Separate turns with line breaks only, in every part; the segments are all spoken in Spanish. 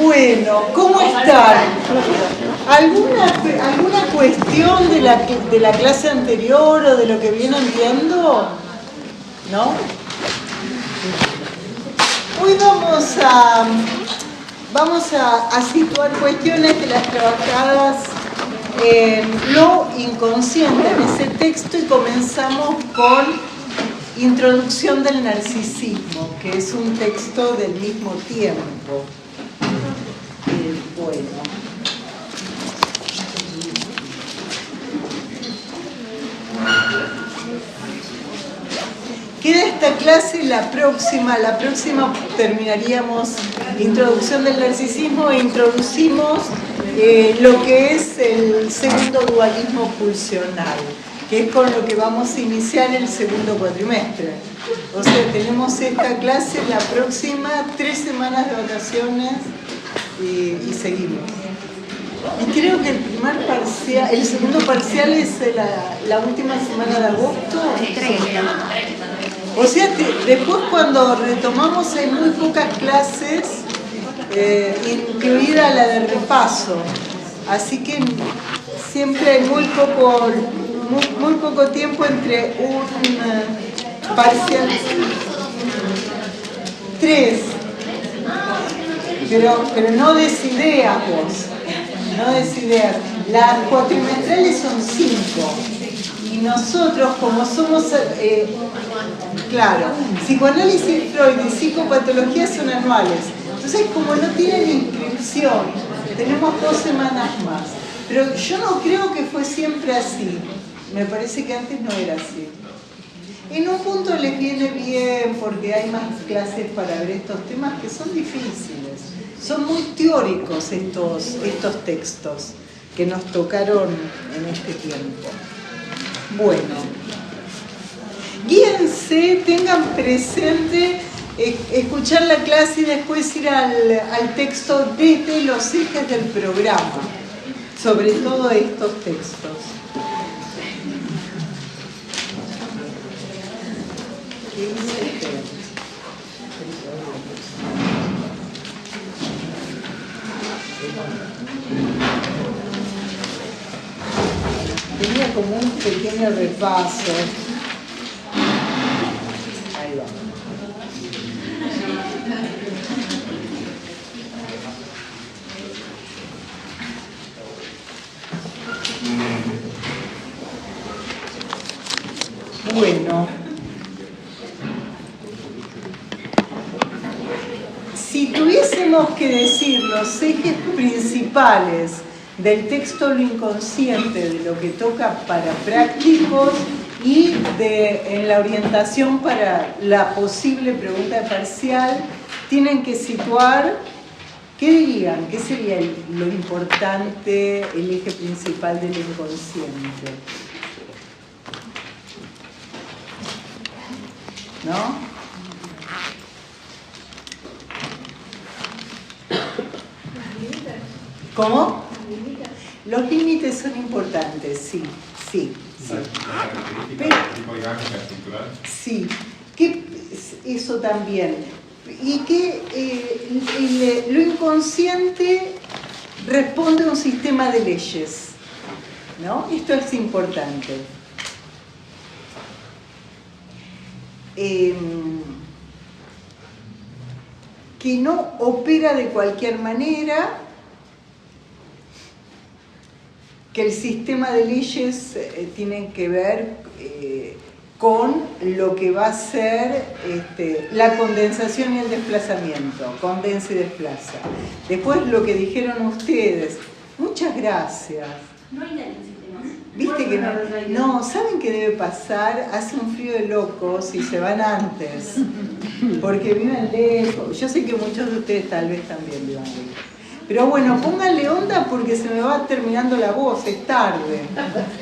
Bueno, ¿cómo están? ¿Alguna cuestión de la clase anterior o de lo que vienen viendo? ¿No? Hoy vamos a situar cuestiones de las trabajadas en lo inconsciente en ese texto, y comenzamos con Introducción del narcisismo, que es un texto del mismo tiempo. Bueno. Queda esta clase, la próxima terminaríamos Introducción del narcisismo e introducimos lo que es el segundo dualismo pulsional, que es con lo que vamos a iniciar el segundo cuatrimestre. O sea, tenemos esta clase, la próxima, 3 semanas de vacaciones y seguimos. Y creo que el segundo parcial es la última semana de agosto. O sea, después cuando retomamos hay muy pocas clases, incluida la de repaso. Así que siempre hay muy poco tiempo entre un parcial. 3. Pero no des ideas vos. No des ideas. Las cuatrimestrales son 5. Y nosotros, como somos, claro, psicoanálisis Freud y psicopatología son anuales. Entonces, como no tienen inscripción, tenemos 2 semanas más. Pero yo no creo que fue siempre así. Me parece que antes no era así. En un punto les viene bien porque hay más clases para ver estos temas que son difíciles. Son muy teóricos estos textos que nos tocaron en este tiempo. Bueno, guíense, tengan presente escuchar la clase y después ir al texto desde los ejes del programa, sobre todo estos textos. ¿Qué dice usted? Tenía como un pequeño repaso. Ahí va. Bueno, si tuviésemos que decir los ejes principales del texto Lo inconsciente, de lo que toca para prácticos y en la orientación para la posible pregunta de parcial, tienen que situar, ¿qué dirían? ¿Qué sería lo importante, el eje principal del inconsciente? ¿No? ¿Cómo? Los límites son importantes, sí. Pero, sí, eso también. Y que lo inconsciente responde a un sistema de leyes, ¿no? Esto es importante. Que no opera de cualquier manera, que el sistema de leyes tiene que ver con lo que va a ser la condensación y el desplazamiento, condensa y desplaza. Después lo que dijeron ustedes, muchas gracias.
No hay nadie en sistemas.
Viste que no, ¿saben qué debe pasar? Hace un frío de locos y se van antes, porque viven lejos. Yo sé que muchos de ustedes tal vez también vivan lejos. Pero bueno, pónganle onda porque se me va terminando la voz, es tarde.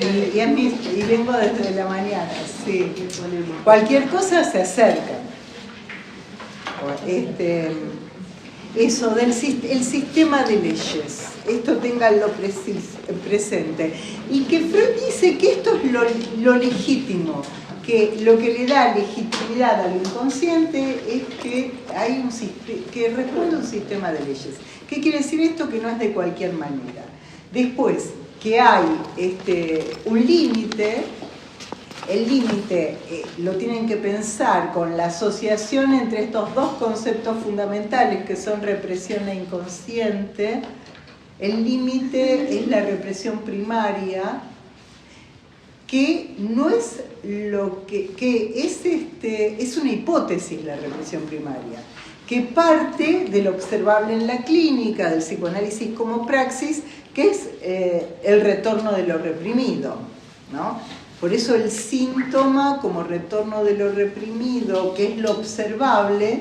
Y vengo desde la mañana, sí. Cualquier cosa se acercan. Eso, el sistema de leyes. Esto ténganlo presente. Y que Freud dice que esto es lo legítimo, que lo que le da legitimidad al inconsciente es que hay que responde a un sistema de leyes, ¿Qué quiere decir esto? Que no es de cualquier manera. Después, que hay un límite. El límite lo tienen que pensar con la asociación entre estos dos conceptos fundamentales que son represión e inconsciente. El límite es la represión primaria, que no es lo que es una hipótesis la represión primaria, que parte de lo observable en la clínica, del psicoanálisis como praxis, que es el retorno de lo reprimido, ¿no? Por eso el síntoma como retorno de lo reprimido, que es lo observable,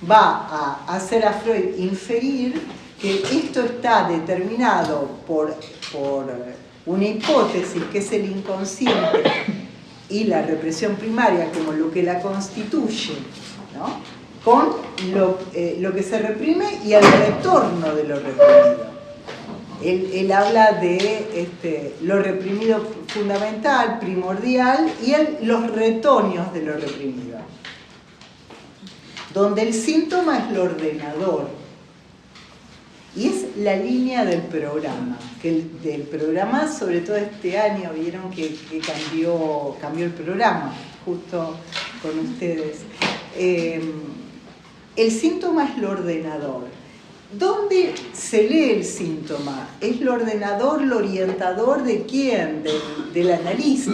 va a hacer a Freud inferir que esto está determinado por una hipótesis que es el inconsciente y la represión primaria como lo que la constituye, ¿no? Con lo que se reprime y el retorno de lo reprimido. Él habla de lo reprimido fundamental, primordial, y los retoños de lo reprimido. Donde el síntoma es lo ordenador. Y es la línea del programa. Del programa, sobre todo este año, vieron que cambió el programa, justo con ustedes. El síntoma es lo ordenador. ¿Dónde se lee el síntoma? ¿Es lo ordenador, lo orientador de quién? Del analista.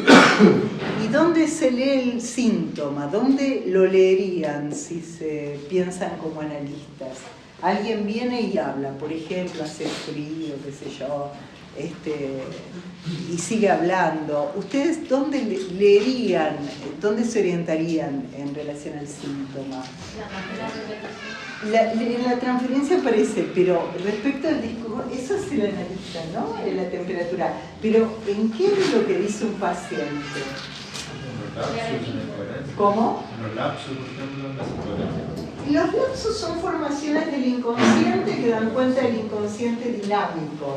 ¿Y dónde se lee el síntoma? ¿Dónde lo leerían si se piensan como analistas? Alguien viene y habla, por ejemplo, hace frío, qué sé yo, y sigue hablando. ¿Ustedes dónde leerían, dónde se orientarían en relación al síntoma? En la transferencia aparece, pero respecto al discurso, eso es el analista, ¿no? En la temperatura. Pero ¿en qué es lo que dice un paciente? ¿Cómo?
Los lapsos, por ejemplo, en las incoherencias.
Los lapsos son formaciones del inconsciente que dan cuenta del inconsciente dinámico.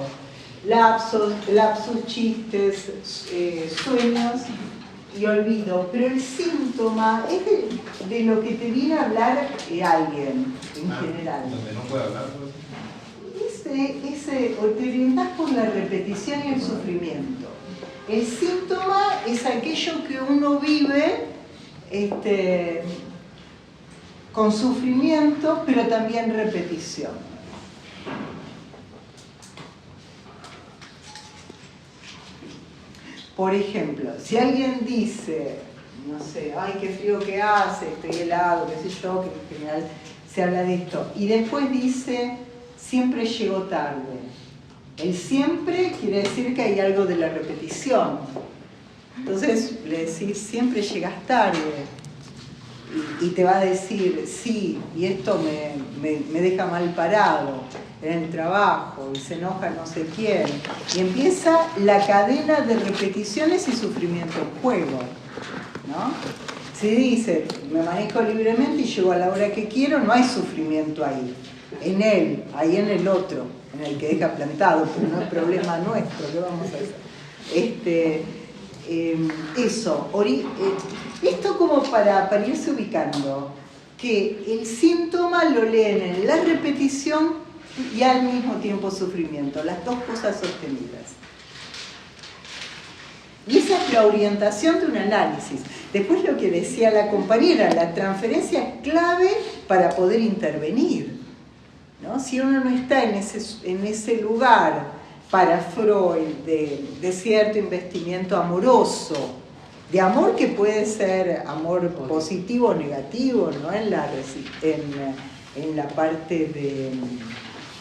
Lapsos, chistes, sueños y olvido. Pero el síntoma es de lo que te viene a hablar alguien en general.
Donde no puede hablar.
O te orientas por la repetición y el sufrimiento. El síntoma es aquello que uno vive con sufrimiento, pero también repetición. Por ejemplo, si alguien dice, no sé, ay, qué frío que hace, estoy helado, qué sé yo, que en general se habla de esto, y después dice, siempre llego tarde. El siempre quiere decir que hay algo de la repetición. Entonces le decís, siempre llegas tarde. Y te va a decir, sí, y esto me deja mal parado en el trabajo, y se enoja no sé quién. Y empieza la cadena de repeticiones y sufrimiento en juego, ¿no? Si dice, me manejo libremente y llego a la hora que quiero, no hay sufrimiento ahí. En él, ahí en el otro, en el que deja plantado, pero no es problema nuestro, ¿qué vamos a hacer? Esto como para irse ubicando, que el síntoma lo leen en la repetición y al mismo tiempo sufrimiento, las dos cosas sostenidas. Y esa es la orientación de un análisis. Después lo que decía la compañera, la transferencia es clave para poder intervenir, ¿no? Si uno no está en ese lugar para Freud de cierto investimiento amoroso, de amor que puede ser amor positivo o negativo, ¿no? En la parte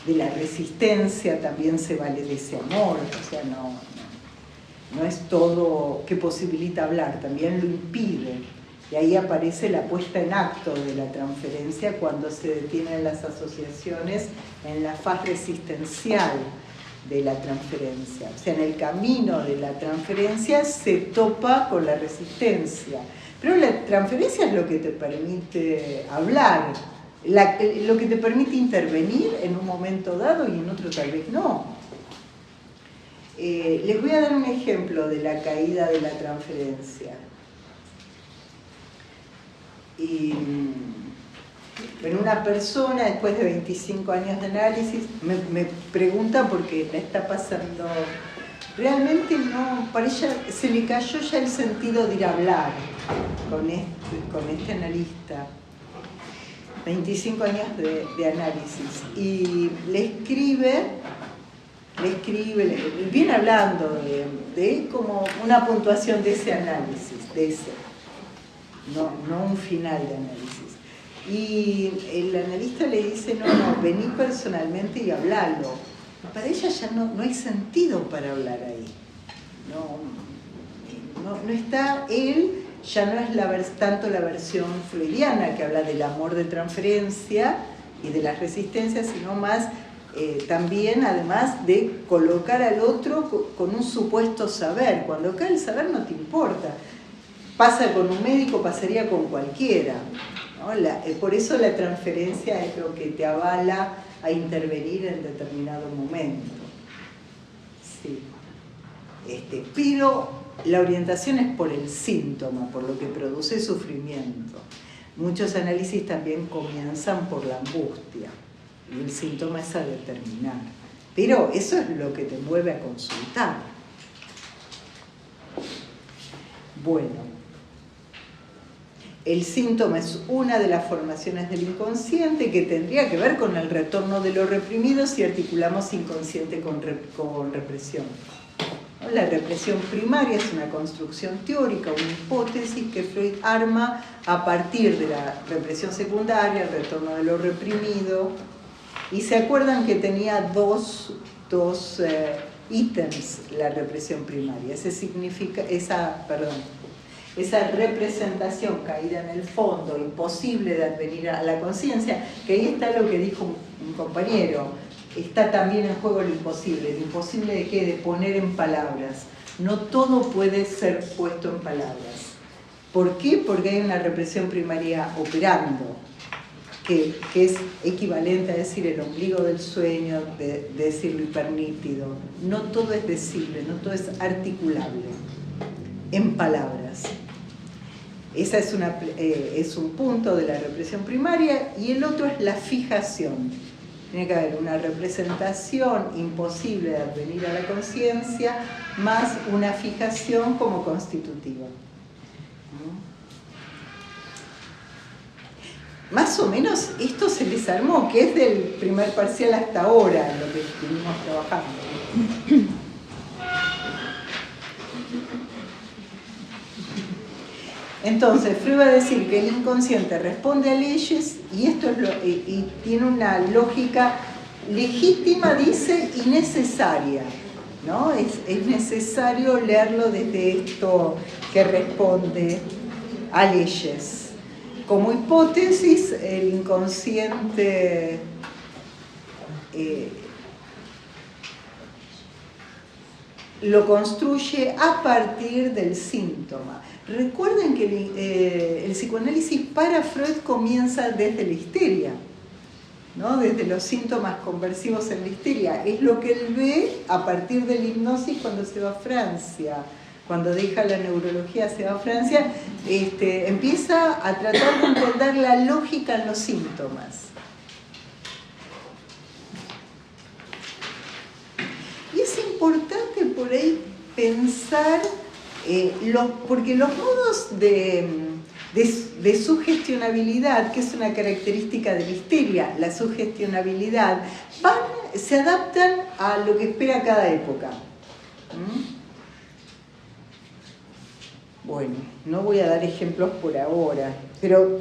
de la resistencia también se vale de ese amor, o sea, no es todo que posibilita hablar, también lo impide. Y ahí aparece la puesta en acto de la transferencia cuando se detienen las asociaciones en la faz resistencial de la transferencia. O sea, en el camino de la transferencia se topa con la resistencia. Pero la transferencia es lo que te permite hablar, lo que te permite intervenir en un momento dado y en otro tal vez no. Les voy a dar un ejemplo de la caída de la transferencia. Bueno, una persona después de 25 años de análisis me pregunta porque la está pasando, realmente no, para ella se le cayó ya el sentido de ir a hablar con este analista. 25 años de análisis, y le escribe, viene hablando de como una puntuación de ese análisis, no un final de análisis. Y el analista le dice, no, vení personalmente y hablalo. Para ella ya no hay sentido para hablar ahí. No está él. Ya no es tanto la versión freudiana que habla del amor de transferencia y de las resistencias, sino más también, además, de colocar al otro con un supuesto saber. Cuando acá el saber no te importa. Pasa con un médico, pasaría con cualquiera, ¿no? Por eso la transferencia es lo que te avala a intervenir en determinado momento. Sí. Pero la orientación es por el síntoma, por lo que produce sufrimiento. Muchos análisis también comienzan por la angustia, y el síntoma es a determinar. Pero eso es lo que te mueve a consultar. Bueno, el síntoma es una de las formaciones del inconsciente que tendría que ver con el retorno de lo reprimido si articulamos inconsciente con represión. La represión primaria es una construcción teórica, una hipótesis que Freud arma a partir de la represión secundaria, el retorno de lo reprimido. Y se acuerdan que tenía dos ítems la represión primaria. Esa representación caída en el fondo, imposible de advenir a la conciencia, que ahí está lo que dijo un compañero. Está también en juego lo imposible de qué, de poner en palabras. No todo puede ser puesto en palabras. ¿Por qué? Porque hay una represión primaria operando, que es equivalente a decir el ombligo del sueño, de decir lo hipernítido. No todo es decible, no todo es articulable en palabras. Ese es un punto de la represión primaria, y el otro es la fijación. Tiene que haber una representación imposible de advenir a la conciencia más una fijación como constitutiva. Más o menos esto se les armó, que es del primer parcial hasta ahora en lo que estuvimos trabajando. Entonces, Freud va a decir que el inconsciente responde a leyes, y esto es y tiene una lógica legítima, dice, y necesaria, ¿no? Es necesario leerlo desde esto que responde a leyes. Como hipótesis, el inconsciente lo construye a partir del síntoma. Recuerden que el psicoanálisis para Freud comienza desde la histeria, ¿no? Desde los síntomas conversivos en la histeria. Es lo que él ve a partir de la hipnosis cuando se va a Francia. Cuando deja la neurología, se va a Francia, empieza a tratar de entender la lógica en los síntomas. Y es importante por ahí pensar, porque los modos de sugestionabilidad, que es una característica de la histeria, la sugestionabilidad, se adaptan a lo que espera cada época. Bueno, no voy a dar ejemplos por ahora, pero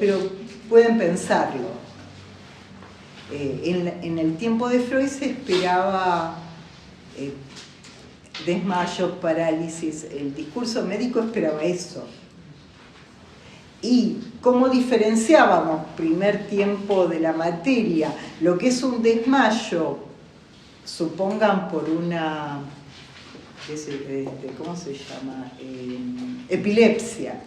pueden pensarlo. En el tiempo de Freud se esperaba desmayos, parálisis, el discurso médico esperaba eso. Y cómo diferenciábamos, primer tiempo de la materia, lo que es un desmayo, supongan por una, ¿cómo se llama? Epilepsia,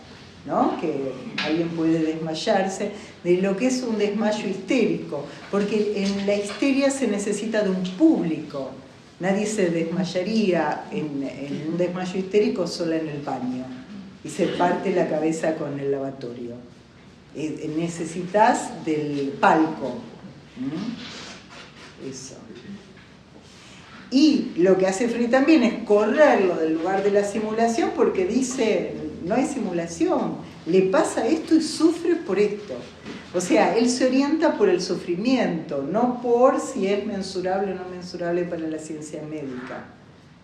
¿no? Que alguien puede desmayarse, de lo que es un desmayo histérico, porque en la histeria se necesita de un público. Nadie se desmayaría en un desmayo histérico sola en el baño y se parte la cabeza con el lavatorio. necesitas del palco. Eso. Y lo que hace Freud también es correrlo del lugar de la simulación porque dice, no hay simulación, le pasa esto y sufre por esto. O sea, él se orienta por el sufrimiento, no por si es mensurable o no mensurable para la ciencia médica.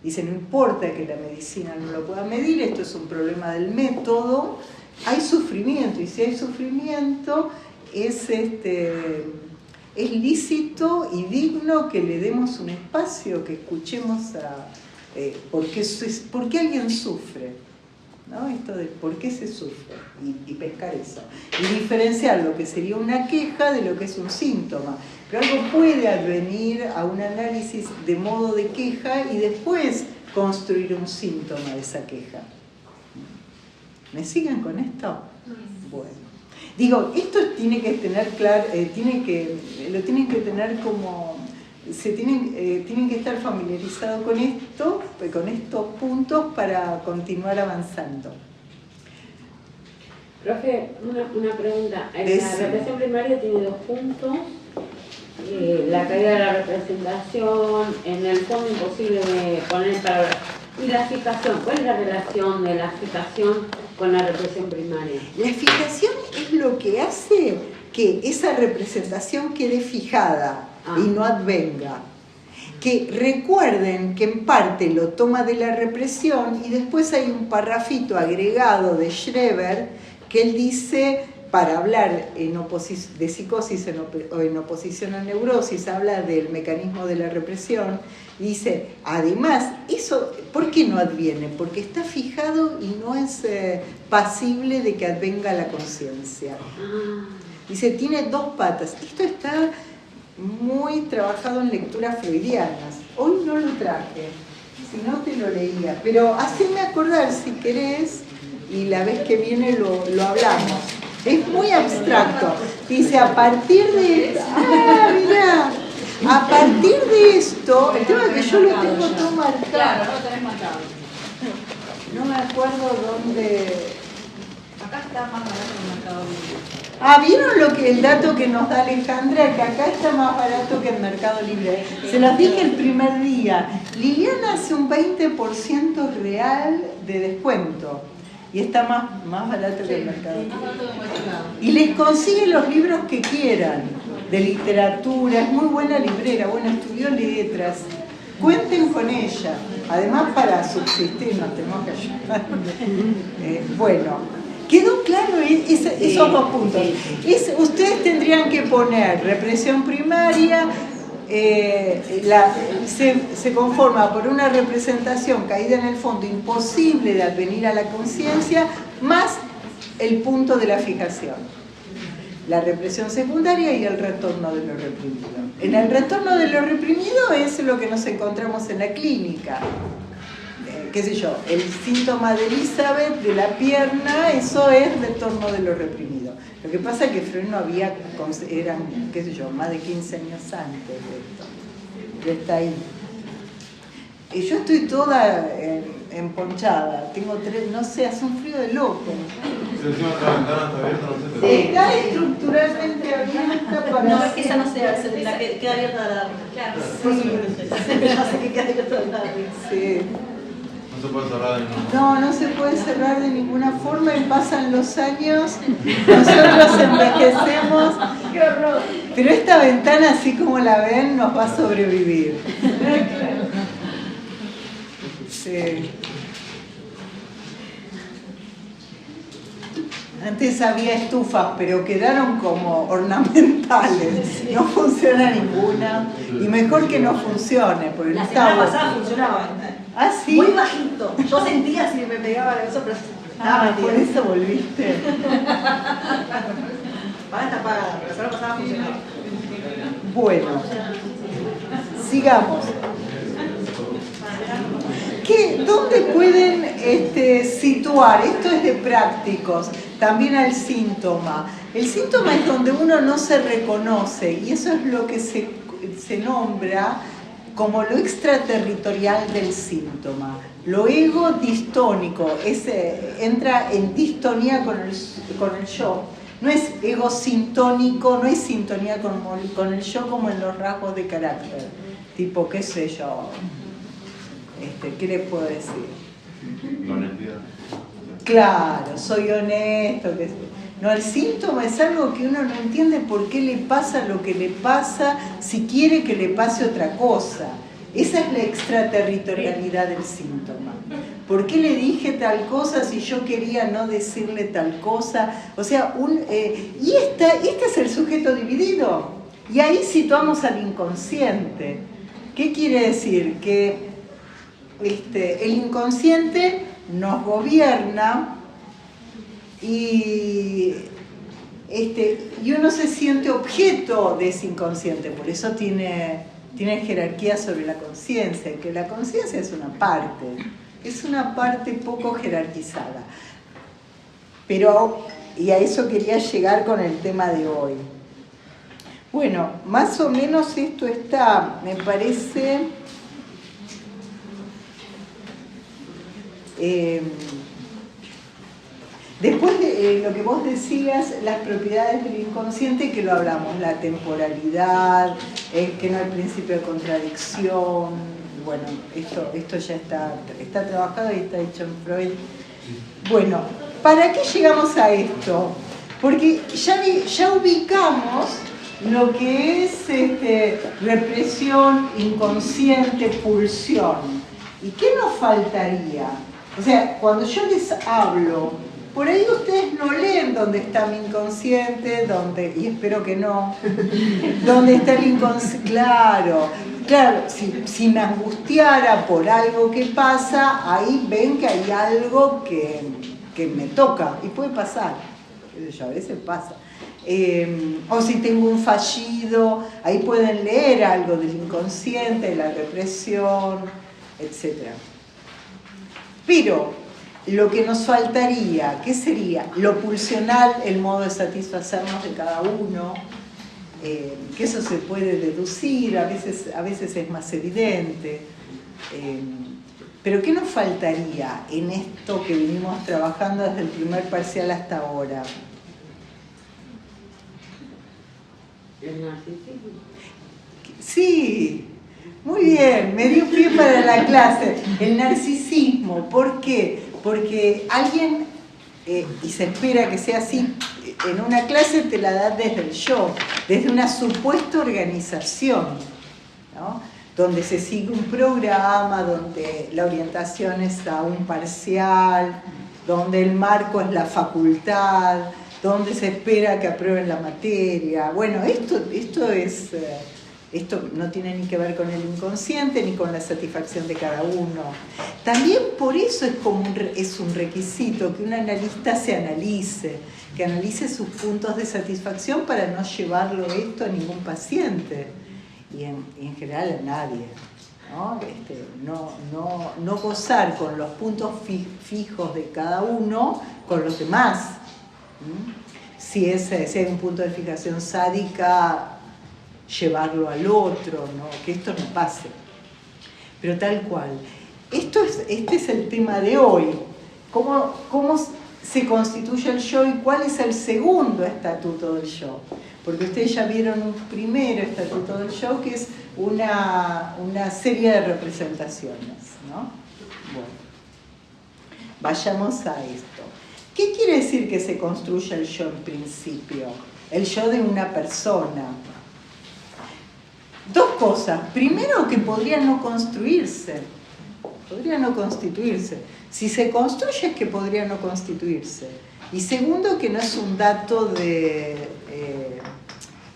Dice, no importa que la medicina no lo pueda medir, esto es un problema del método, hay sufrimiento, y si hay sufrimiento es lícito y digno que le demos un espacio, que escuchemos por qué alguien sufre, ¿no? Esto de por qué se sufre, y pescar eso. Y diferenciar lo que sería una queja de lo que es un síntoma. Pero algo puede advenir a un análisis de modo de queja y después construir un síntoma de esa queja. ¿Me siguen con esto? Bueno. Digo, esto tiene que tener claro, lo tienen que tener como, tienen que estar familiarizados con esto, con estos puntos para continuar avanzando.
Profe, una pregunta. La represión primaria tiene 2 puntos. La caída de la representación, en el fondo imposible de poner palabras. Y la fijación, ¿cuál es la relación de la fijación con la represión primaria?
La fijación es lo que hace que esa representación quede fijada y no advenga. Que recuerden que en parte lo toma de la represión y después hay un parrafito agregado de Schreber que él dice, para hablar de psicosis en oposición a neurosis, habla del mecanismo de la represión, y dice, además, eso, ¿por qué no adviene? Porque está fijado y no es pasible de que advenga la conciencia. Dice, tiene 2 patas. Esto está muy trabajado en lecturas freudianas. Hoy no lo traje, si no te lo leía, pero haceme acordar si querés y la vez que viene lo hablamos. Es muy abstracto. Dice, a partir de... mirá! A partir de esto, el tema es que yo lo tengo todo marcado.
Claro, no lo tenés marcado.
No me acuerdo dónde...
Acá está más barato que el Mercado Libre.
¿Vieron el dato que nos da Alejandra? Que acá está más barato que el Mercado Libre. Se los dije el primer día. Liliana hace un 20% real de descuento. Y está más barato que el Mercado Libre. Y les consigue los libros que quieran, de literatura. Es muy buena librera, estudió letras. Cuenten con ella. Además, para subsistir nos tenemos que ayudar. Bueno, quedó claro esos 2 puntos. Ustedes tendrían que poner represión primaria. Se conforma por una representación caída en el fondo imposible de advenir a la conciencia, más el punto de la fijación, la represión secundaria y el retorno de lo reprimido. En el retorno de lo reprimido es lo que nos encontramos en la clínica, qué sé yo, el síntoma de Elizabeth de la pierna, eso es retorno de lo reprimido. Lo que pasa es que Freud no había, eran, qué sé yo, más de 15 años antes de esto. Ya está ahí. Y yo estoy toda emponchada, tengo 3, no sé, hace un frío de loco. Está estructuralmente abierta para...
No, es que esa no se hace, la que queda abierta de la... Claro, sí. No sé qué queda abierta de la...
Sí.
No se puede cerrar de ninguna.
No se puede cerrar de ninguna forma y pasan los años, nosotros envejecemos. ¡Qué horror! Pero esta ventana, así como la ven, nos va a sobrevivir. Sí. Antes había estufas, pero quedaron como ornamentales. No funciona ninguna. Y mejor que no funcione, porque
La semana pasada funcionaba.
¿Ah, sí?
Muy bajito. Yo sentía si me pegaba eso, pero
por eso volviste.
Ahora está apagada, pero la semana pasada funcionaba.
Bueno, sigamos. ¿Dónde pueden situar? Esto es de prácticos, también al síntoma. El síntoma es donde uno no se reconoce y eso es lo que se nombra como lo extraterritorial del síntoma. Lo ego distónico, entra en distonía con el yo. no es ego sintónico, no es sintonía con el yo como en los rasgos de carácter, tipo, qué sé yo, ¿qué les puedo decir?
La honestidad.
Claro, soy honesto, no, el síntoma es algo que uno no entiende por qué le pasa lo que le pasa, si quiere que le pase otra cosa. Esa es la extraterritorialidad del síntoma. ¿Por qué le dije tal cosa si yo quería no decirle tal cosa? O sea, este es el sujeto dividido. Y ahí situamos al inconsciente. ¿Qué quiere decir? Que el inconsciente nos gobierna y uno se siente objeto de ese inconsciente. Por eso tiene jerarquía sobre la conciencia, que la conciencia es una parte poco jerarquizada. Pero, y a eso quería llegar con el tema de hoy. Bueno, más o menos esto está, me parece, después de lo que vos decías, las propiedades del inconsciente, que lo hablamos, la temporalidad, que no hay principio de contradicción, bueno, esto ya está trabajado y está hecho en Freud. Bueno, ¿para qué llegamos a esto? Porque ya ubicamos lo que es represión, inconsciente, pulsión. ¿Y qué nos faltaría? O sea, cuando yo les hablo, por ahí ustedes no leen dónde está mi inconsciente, y espero que no, dónde está el inconsciente. Claro, si me angustiara por algo que pasa, ahí ven que hay algo que me toca, y puede pasar, a veces pasa. O si tengo un fallido, ahí pueden leer algo del inconsciente, de la represión, etc. Pero lo que nos faltaría, ¿qué sería? Lo pulsional, el modo de satisfacernos de cada uno, que eso se puede deducir, a veces es más evidente. Pero ¿qué nos faltaría en esto que venimos trabajando desde el primer parcial hasta ahora?
El narcisismo.
Sí, muy bien, me dio pie para la clase. El narcisismo, ¿por qué? Porque alguien, y se espera que sea así, en una clase te la da desde el yo, desde una supuesta organización, ¿no? Donde se sigue un programa, donde la orientación es a un parcial, donde el marco es la facultad, donde se espera que aprueben la materia. Bueno, esto no tiene ni que ver con el inconsciente ni con la satisfacción de cada uno. También por eso es un requisito que un analista se analice, que analice sus puntos de satisfacción para no llevarlo esto a ningún paciente y en general a nadie. No gozar con los puntos fijos de cada uno con los demás. Si hay un punto de fijación sádica, llevarlo al otro, ¿no? Que esto no pase. Pero tal cual. Este es el tema de hoy. ¿Cómo se constituye el yo y cuál es el segundo estatuto del yo? Porque ustedes ya vieron un primer estatuto del yo, que es una serie de representaciones, ¿no? Bueno, vayamos a esto. ¿Qué quiere decir que se construye el yo en principio? El yo de una persona. Dos cosas. Primero, que podría no construirse. Podría no constituirse. Si se construye es que podría no constituirse. Y segundo, que no es un dato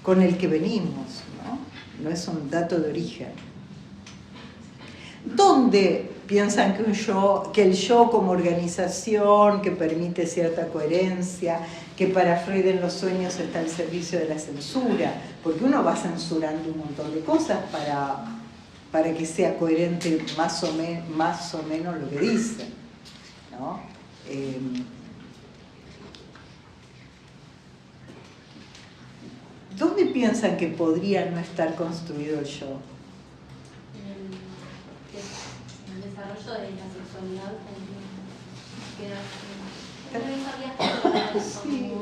con el que venimos, ¿no? No es un dato de origen. ¿Dónde piensan que el yo como organización que permite cierta coherencia, que para Freud en los sueños está al servicio de la censura? Porque uno va censurando un montón de cosas para que sea coherente más o menos lo que dice, ¿no? ¿Dónde piensan que podría no estar construido el yo?
El desarrollo de la sexualidad
Sí.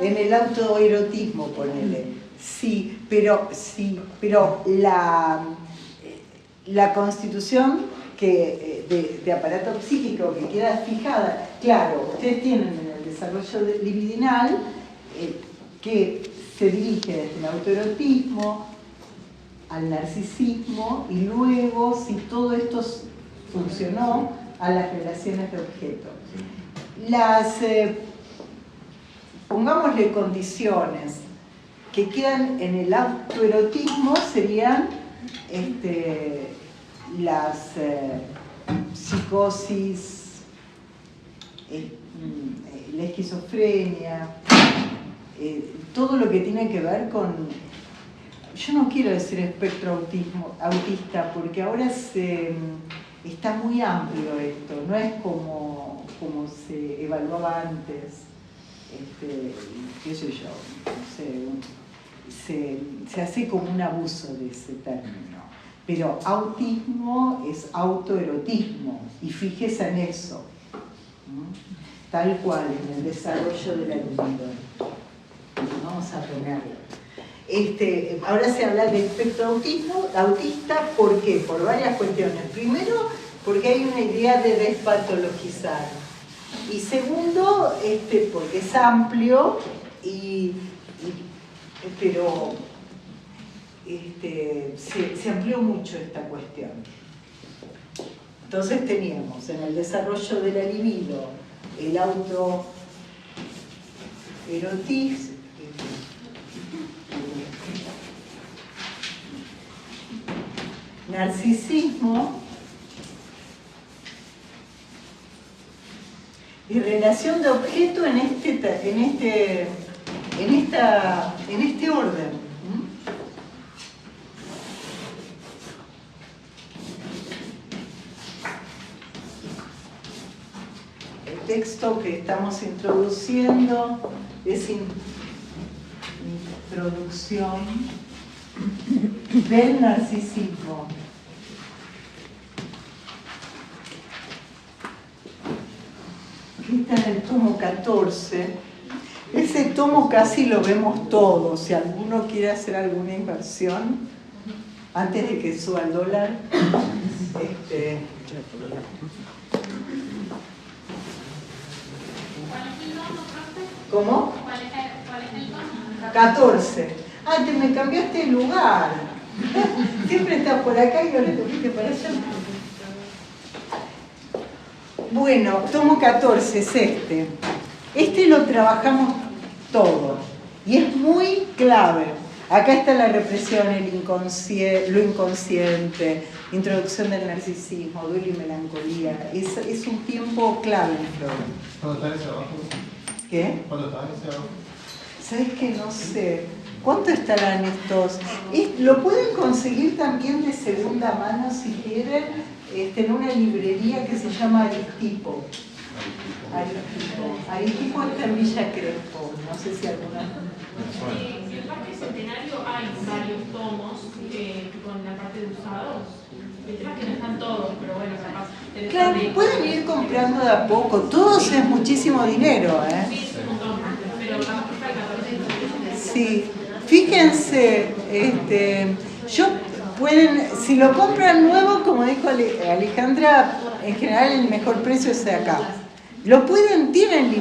En el autoerotismo, ponele. Sí, pero la constitución de aparato psíquico que queda fijada, claro, ustedes tienen en el desarrollo libidinal que se dirige desde el autoerotismo al narcisismo y luego, si todo esto funcionó, a las relaciones de objeto. Pongámosle condiciones que quedan en el autoerotismo serían las psicosis, la esquizofrenia, todo lo que tiene que ver con, yo no quiero decir espectro autista, porque ahora está muy amplio esto, no es como se evaluaba antes, qué sé yo, no sé, se hace como un abuso de ese término. Pero autismo es autoerotismo, y fíjese en eso, tal cual, en el desarrollo de la libido. Vamos a ponerlo. Ahora se habla del espectro autista, ¿por qué? Por varias cuestiones. Primero, porque hay una idea de despatologizar. Y segundo, porque es amplio, pero se amplió mucho esta cuestión. Entonces teníamos en el desarrollo de la libido el autoerotismo, narcisismo y relación de objeto en este orden. El texto que estamos introduciendo es introducción del narcisismo. Está en el tomo 14. Ese tomo casi lo vemos todo. Si alguno quiere hacer alguna inversión antes de que suba el dólar, ¿Cómo?
¿Cuál es el tono?
14. Ah, me cambiaste el lugar. Siempre estás por acá y ahora te fuiste para allá. Bueno, tomo 14 es este. Este lo trabajamos todo y es muy clave. Acá está la represión, lo inconsciente, introducción del narcisismo, duelo y melancolía. Es un tiempo clave en Freud.
¿Cuándo está ese abajo?
¿Qué?
¿Cuándo está ese abajo?
¿Sabes qué? No sé. ¿Cuánto estarán estos? Lo pueden conseguir también de segunda mano si quieren, en una librería que se llama Aristipo. Aristipo está en Villa Crespo. No sé si alguna.
En el Parque Centenario hay varios tomos con la parte de usados. El tema es que no están todos, pero bueno, capaz.
Claro, pueden ir comprando de a poco. Todos es muchísimo dinero, ¿eh?
Sí, es un montón, pero capaz que falta.
Sí, fíjense, si lo compran nuevo, como dijo Alejandra, en general el mejor precio es de acá. Tienen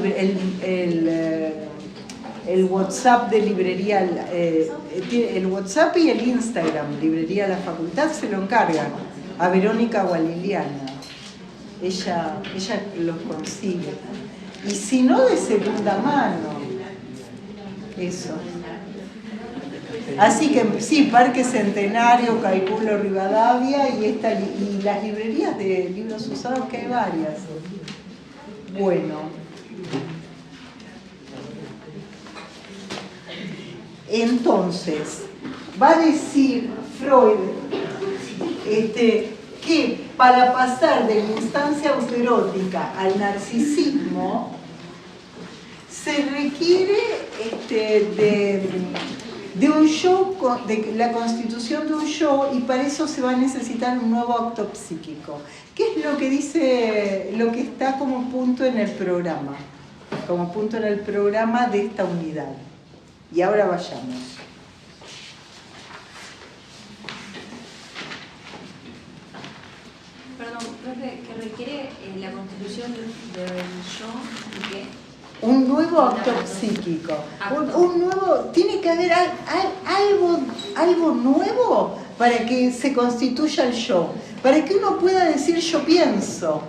el WhatsApp de librería, el WhatsApp y el Instagram, librería La Facultad, se lo encargan a Verónica o a Liliana. Ella los consigue. Y si no, de segunda mano. Eso. Así que sí, Parque Centenario, Caipulo, Rivadavia y las librerías de libros usados, que hay varias. Bueno. Entonces, va a decir Freud que para pasar de la instancia autoerótica al narcisismo se requiere de un yo, de la constitución de un yo, y para eso se va a necesitar un nuevo acto psíquico. ¿Qué es lo que dice, lo que está como punto en el programa? Como punto en el programa de esta unidad. Y ahora vayamos.
Perdón, profe, que requiere la constitución del yo y qué.
Un nuevo acto psíquico. Un nuevo, tiene que haber algo nuevo para que se constituya el yo. Para que uno pueda decir yo pienso.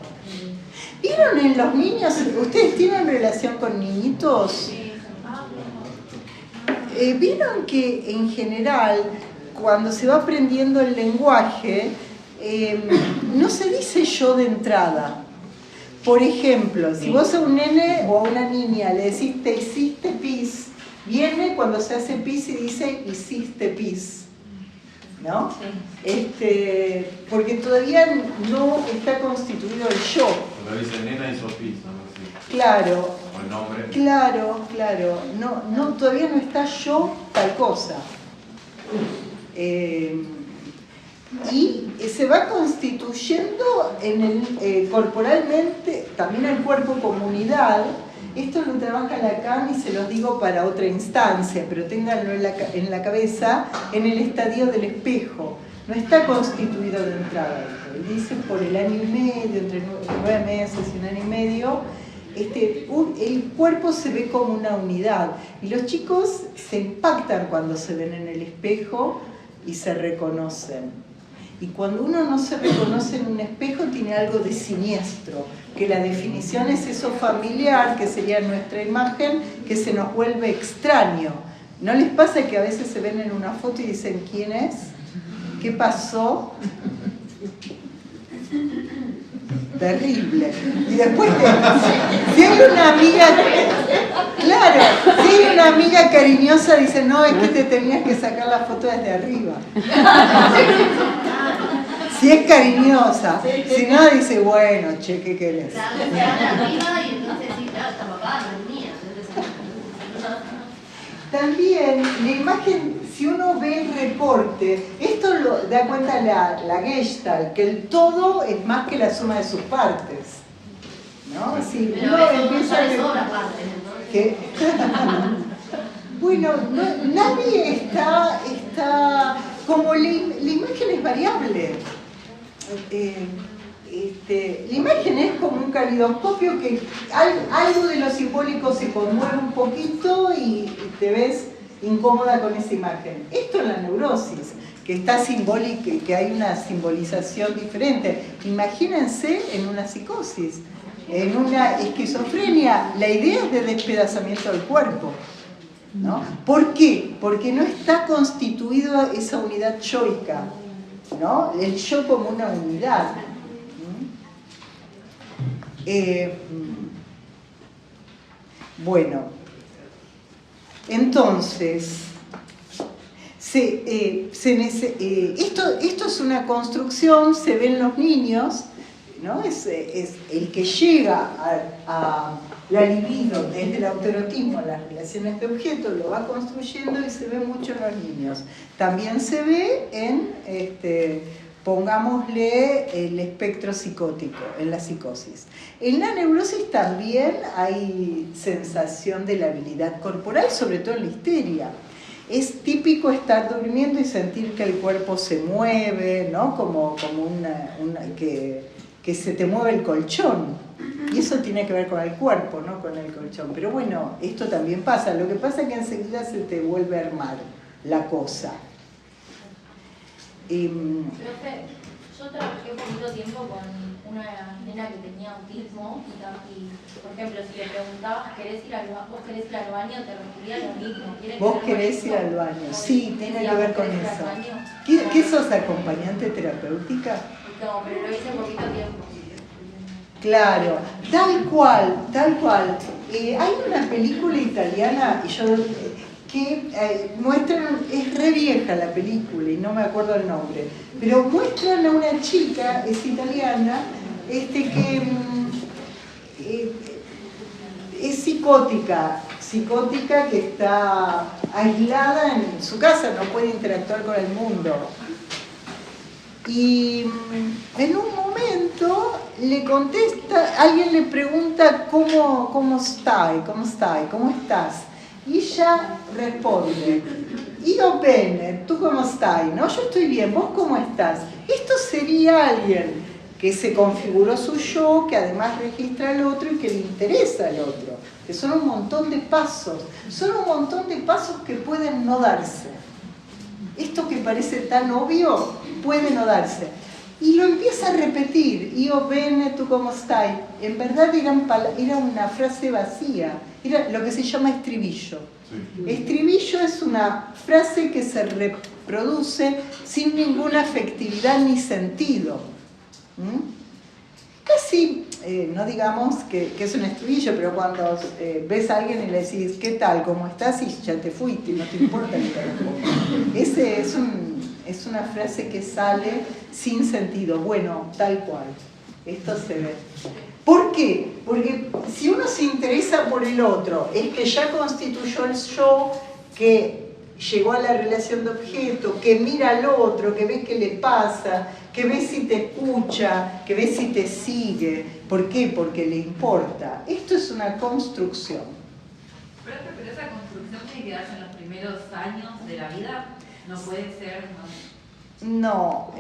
¿Vieron en los niños? ¿Ustedes tienen relación con niñitos? ¿Vieron que en general, cuando se va aprendiendo el lenguaje, no se dice yo de entrada? Por ejemplo, si vos a un nene o a una niña le decís te hiciste pis, viene cuando se hace pis y dice hiciste pis, ¿no? Porque todavía no está constituido el yo.
Cuando dice nena hizo pis, ¿no?
Claro.
O el nombre.
Claro. No, todavía no está yo tal cosa. Y se va constituyendo corporalmente, también el cuerpo como unidad. Esto lo trabaja Lacan y se los digo para otra instancia, pero ténganlo en la cabeza, en el estadio del espejo. No está constituido de entrada. Dice por el año y medio, entre 9 meses y un año y medio, el cuerpo se ve como una unidad. Y los chicos se impactan cuando se ven en el espejo y se reconocen. Y cuando uno no se reconoce en un espejo tiene algo de siniestro, que la definición es eso familiar, que sería nuestra imagen, que se nos vuelve extraño. ¿No les pasa que a veces se ven en una foto y dicen ¿quién es? ¿Qué pasó? Terrible. Y después, si hay una amiga, claro, si hay una amiga cariñosa, dice, no, es que te tenías que sacar la foto desde arriba. Si es cariñosa, si no, dice, bueno, che, ¿qué querés?
Claro, se van arriba y entonces sí, claro, esta papá no es mía.
También la imagen, si uno ve el recorte, esto lo da cuenta la Gestalt, que el todo es más que la suma de sus partes, ¿no? Si
pero
uno
eso
empieza
no
a
es
ver-
obra aparte, entonces.
¿Qué? Bueno, nadie está como la imagen es variable. La imagen es como un calidoscopio que algo de lo simbólico se conmueve un poquito y te ves incómoda con esa imagen. Esto es la neurosis, que está simbólica, que hay una simbolización diferente. Imagínense en una psicosis, en una esquizofrenia, la idea es de despedazamiento del cuerpo, ¿no? ¿Por qué? Porque no está constituida esa unidad yoica, ¿no? El yo como una unidad. Bueno, entonces, esto es una construcción, se ve en los niños, ¿no? Es el que llega a la libido desde el autoerotismo, las relaciones de objeto, lo va construyendo y se ve mucho en los niños. También se ve en, pongámosle, el espectro psicótico, en la psicosis. En la neurosis también hay sensación de la habilidad corporal, sobre todo en la histeria. Es típico estar durmiendo y sentir que el cuerpo se mueve, ¿no? Como que se te mueve el colchón. Y eso tiene que ver con el cuerpo, no con el colchón. Pero bueno, esto también pasa. Lo que pasa es que enseguida se te vuelve a armar la cosa.
Profe, yo trabajé poquito tiempo con una nena que tenía autismo y por ejemplo, si le preguntabas, ¿vos querés ir al baño? Te respondía lo mismo.
¿Vos querés ir al baño? Sí, tiene que ver con eso. ¿Qué sos, acompañante terapéutica?
No, pero lo hice poquito tiempo.
Claro, tal cual. Hay una película italiana que muestran, es re vieja la película y no me acuerdo el nombre, pero muestran a una chica, es italiana, que es psicótica que está aislada en su casa, no puede interactuar con el mundo. Y en un momento le contesta, alguien le pregunta cómo estás. Y ella responde, io bene, ¿tú cómo estás? No, yo estoy bien, ¿vos cómo estás? Esto sería alguien que se configuró su yo, que además registra al otro y que le interesa al otro. Que son un montón de pasos, que pueden no darse. Esto que parece tan obvio puede no darse. Y lo empieza a repetir, io bene, ¿tú cómo estás? En verdad era una frase vacía, era lo que se llama estribillo. Sí. Estribillo es una frase que se reproduce sin ninguna afectividad ni sentido. Casi, no digamos que es un estribillo, pero cuando ves a alguien y le decís, ¿qué tal? ¿Cómo estás? Y ya te fuiste, no te importa ni te responde. Ese es una frase que sale sin sentido. Bueno, tal cual. Esto se ve. ¿Por qué? Porque si uno se interesa por el otro, es que ya constituyó el yo, que llegó a la relación de objeto, que mira al otro, que ve qué le pasa, que ve si te escucha, que ve si te sigue. ¿Por qué? Porque le importa. Esto es una construcción.
Pero esa construcción tiene que darse en los primeros años de la vida. No puede ser, ¿no?
No,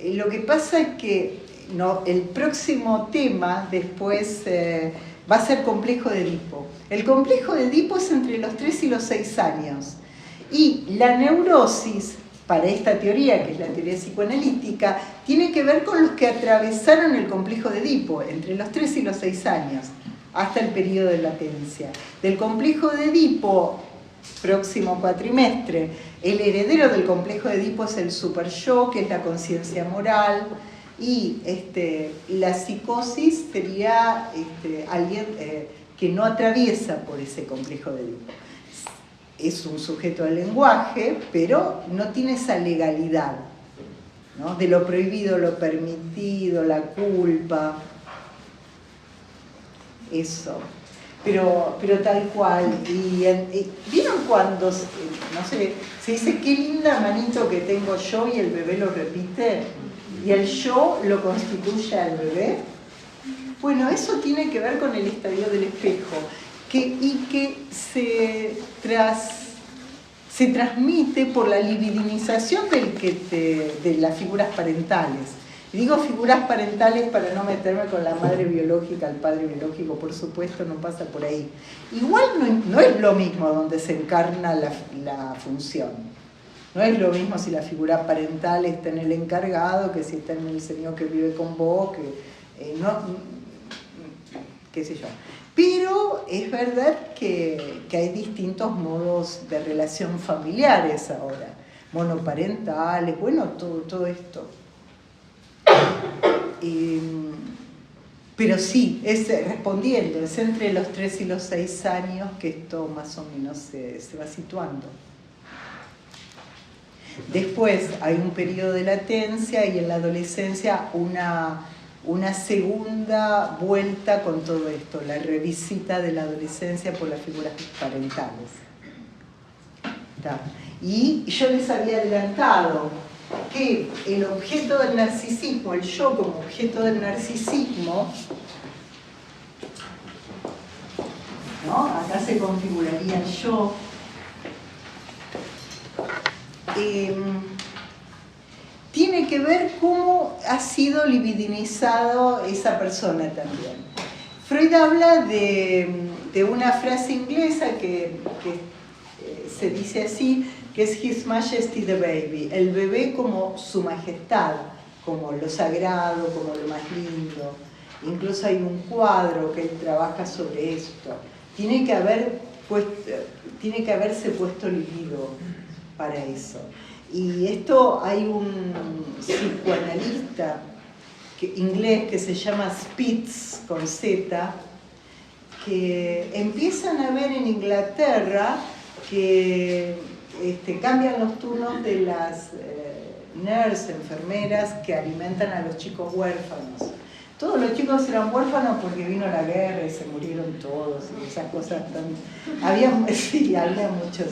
lo que pasa es que el próximo tema después va a ser complejo de Edipo. El complejo de Edipo es entre los 3 y los 6 años. Y la neurosis, para esta teoría, que es la teoría psicoanalítica, tiene que ver con los que atravesaron el complejo de Edipo, entre los 3 y los 6 años, hasta el periodo de latencia. Del complejo de Edipo, próximo cuatrimestre, el heredero del complejo de Edipo es el superyo, que es la conciencia moral, y la psicosis sería alguien que no atraviesa por ese complejo de Edipo. Es un sujeto del lenguaje, pero no tiene esa legalidad, ¿no? De lo prohibido, lo permitido, la culpa, eso. Pero tal cual. Y ¿vieron cuando, no sé, se dice qué linda manito que tengo yo y el bebé lo repite? Y el yo lo constituye al bebé. Bueno, eso tiene que ver con el estadio del espejo, que se transmite por la libidinización de las figuras parentales. Y digo figuras parentales para no meterme con la madre biológica, el padre biológico, por supuesto, no pasa por ahí. Igual no es lo mismo donde se encarna la función. No es lo mismo si la figura parental está en el encargado, que si está en el señor que vive con vos, qué sé yo. Pero es verdad que hay distintos modos de relación familiares ahora, monoparentales, bueno, todo esto. Pero sí, respondiendo, es entre los 3 y los 6 años que esto más o menos se va situando. Después hay un periodo de latencia y en la adolescencia una segunda vuelta con todo esto, la revisita de la adolescencia por las figuras parentales. ¿Está? Y yo les había adelantado que el objeto del narcisismo, el yo como objeto del narcisismo, ¿no? Acá se configuraría el yo, tiene que ver cómo ha sido libidinizado esa persona también. Freud habla de una frase inglesa que se dice así, que es His Majesty the Baby, el bebé como su majestad, como lo sagrado, como lo más lindo. Incluso hay un cuadro que él trabaja sobre esto. Tiene que haberse puesto libido para eso. Y esto hay un psicoanalista inglés que se llama Spitz, con Z, que empiezan a ver en Inglaterra que cambian los turnos de las nurses, enfermeras que alimentan a los chicos huérfanos. todos los chicos eran huérfanos porque vino la guerra y se murieron todos, y esas cosas tan... había muchos.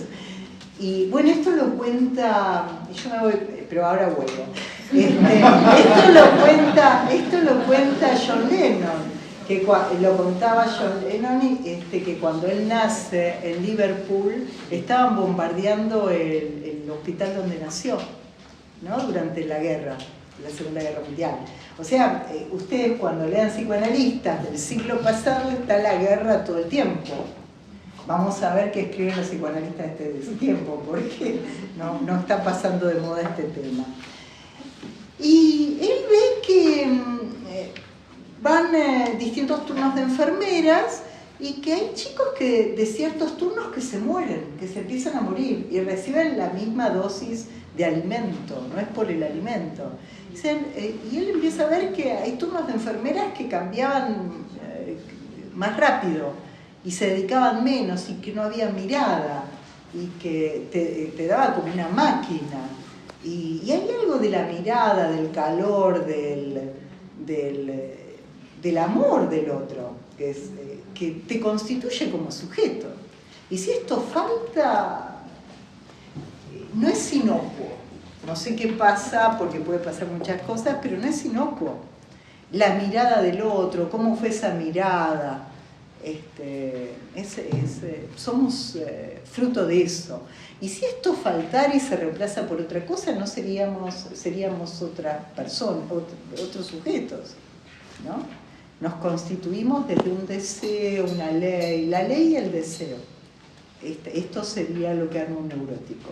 Y bueno, esto lo cuenta, yo me voy, pero ahora vuelvo. Esto lo cuenta John Lennon, que lo contaba John Lennon, que cuando él nace en Liverpool estaban bombardeando el hospital donde nació, ¿no? Durante la guerra, la Segunda Guerra Mundial. O sea, ustedes cuando lean psicoanalistas del siglo pasado está la guerra todo el tiempo. Vamos a ver qué escriben los psicoanalistas de ese tiempo, porque no está pasando de moda este tema. Y él ve que van distintos turnos de enfermeras y que hay chicos de ciertos turnos que se mueren, que se empiezan a morir y reciben la misma dosis de alimento, no es por el alimento. Y él empieza a ver que hay turnos de enfermeras que cambiaban más rápido y se dedicaban menos y que no había mirada y que te daba como una máquina. Y hay algo de la mirada, del calor, del amor del otro, que te constituye como sujeto. Y si esto falta, no es inocuo. No sé qué pasa, porque puede pasar muchas cosas, pero no es inocuo. La mirada del otro, cómo fue esa mirada, somos fruto de eso. Y si esto faltara y se reemplaza por otra cosa, no seríamos otras personas, otros sujetos, ¿no? Nos constituimos desde un deseo, una ley, la ley y el deseo. Esto sería lo que arma un neurótico.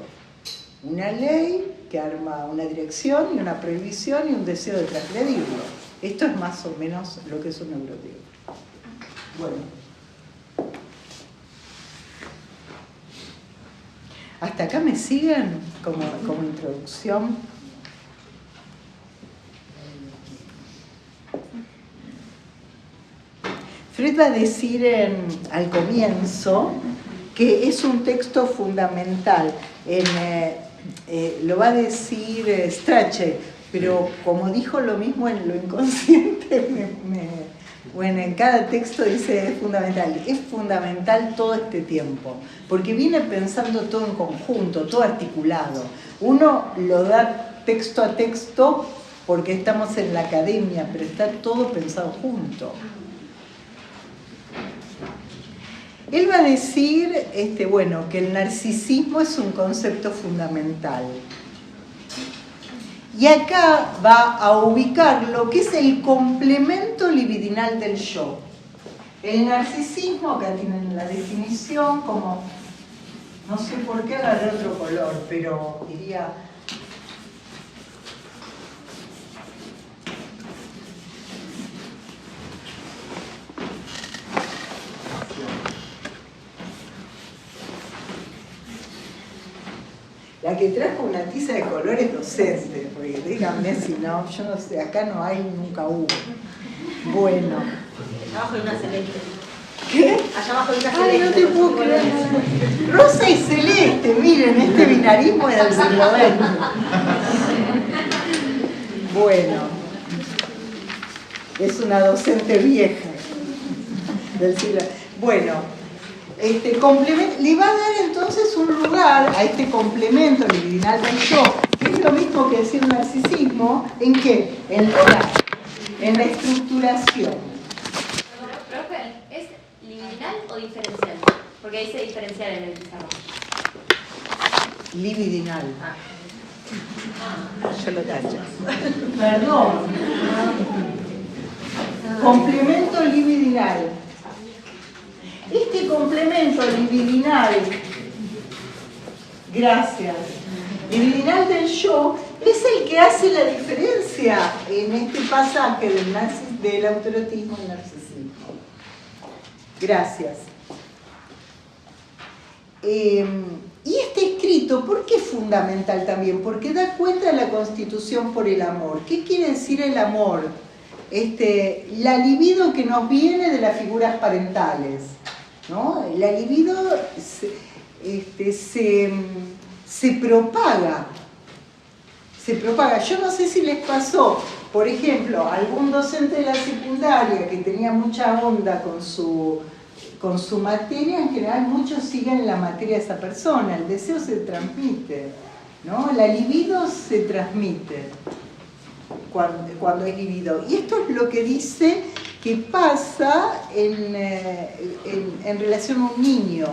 Una ley que arma una dirección y una prohibición y un deseo de transgredirlo. Esto es más o menos lo que es un neurótico. Bueno. ¿Hasta acá me siguen como introducción? Freud va a decir al comienzo que es un texto fundamental. Lo va a decir Strachey, pero como dijo lo mismo en lo inconsciente, bueno, en cada texto dice es fundamental todo este tiempo, porque viene pensando todo en conjunto, todo articulado. Uno lo da texto a texto porque estamos en la academia, pero está todo pensado junto. Él va a decir que el narcisismo es un concepto fundamental. Y acá va a ubicar lo que es el complemento libidinal del yo. El narcisismo, acá tienen la definición, como, no sé por qué agarré otro color, pero diría... La que trajo una tiza de colores docente, porque díganme si no, yo no sé, acá no hay, nunca hubo. Bueno.
Abajo hay una celeste.
¿Qué?
Allá abajo hay una celeste.
Ay, no te puedo creer. Rosa y celeste, miren, este binarismo es del siglo XX. Bueno. Es una docente vieja del siglo. Bueno. Le va a dar entonces un lugar a este complemento libidinal del yo, que es lo mismo que decir narcisismo, ¿en qué? En la estructuración.
Profe, ¿es libidinal o diferencial? Porque ahí se diferencial en el pizarrón.
Libidinal. Yo lo tacho. Perdón. Complemento libidinal. Este complemento libidinal, gracias, libidinal del yo, es el que hace la diferencia en este pasaje del autoerotismo y narcisismo. Gracias. Y este escrito, ¿por qué es fundamental también? Porque da cuenta de la constitución por el amor. ¿Qué quiere decir el amor? La libido que nos viene de las figuras parentales, ¿no? La libido se propaga. Yo no sé si les pasó, por ejemplo, algún docente de la secundaria que tenía mucha onda con su materia, en general muchos siguen la materia de esa persona, el deseo se transmite, ¿no? La libido se transmite cuando es libido. Y esto es lo que dice que pasa en relación a un niño,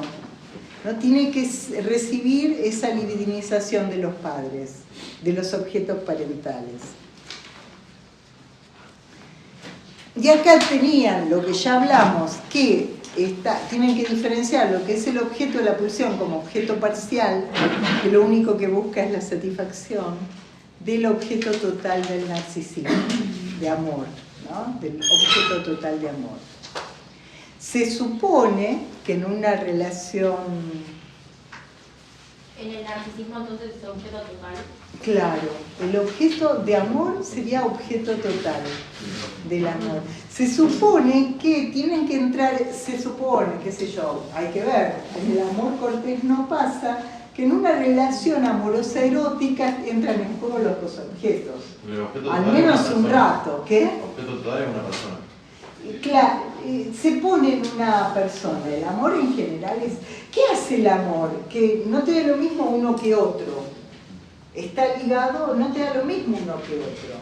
¿no? Tiene que recibir esa libidinización de los padres, de los objetos parentales. Y acá tenían lo que ya hablamos, que tienen que diferenciar lo que es el objeto de la pulsión como objeto parcial, que lo único que busca es la satisfacción, del objeto total del narcisismo, de amor, ¿no? Del objeto total de amor. Se supone que en una relación...
En el narcisismo entonces es objeto total.
Claro, el objeto de amor sería objeto total del amor. Se supone que tienen que entrar, se supone, qué sé yo, hay que ver, en el amor cortés no pasa, que en una relación amorosa erótica entran en juego los dos objetos. Al menos un rato, ¿qué?
Objeto total es una persona.
Claro, se pone en una persona. El amor en general es... ¿Qué hace el amor? Que no te da lo mismo uno que otro. Está ligado, no te da lo mismo uno que otro.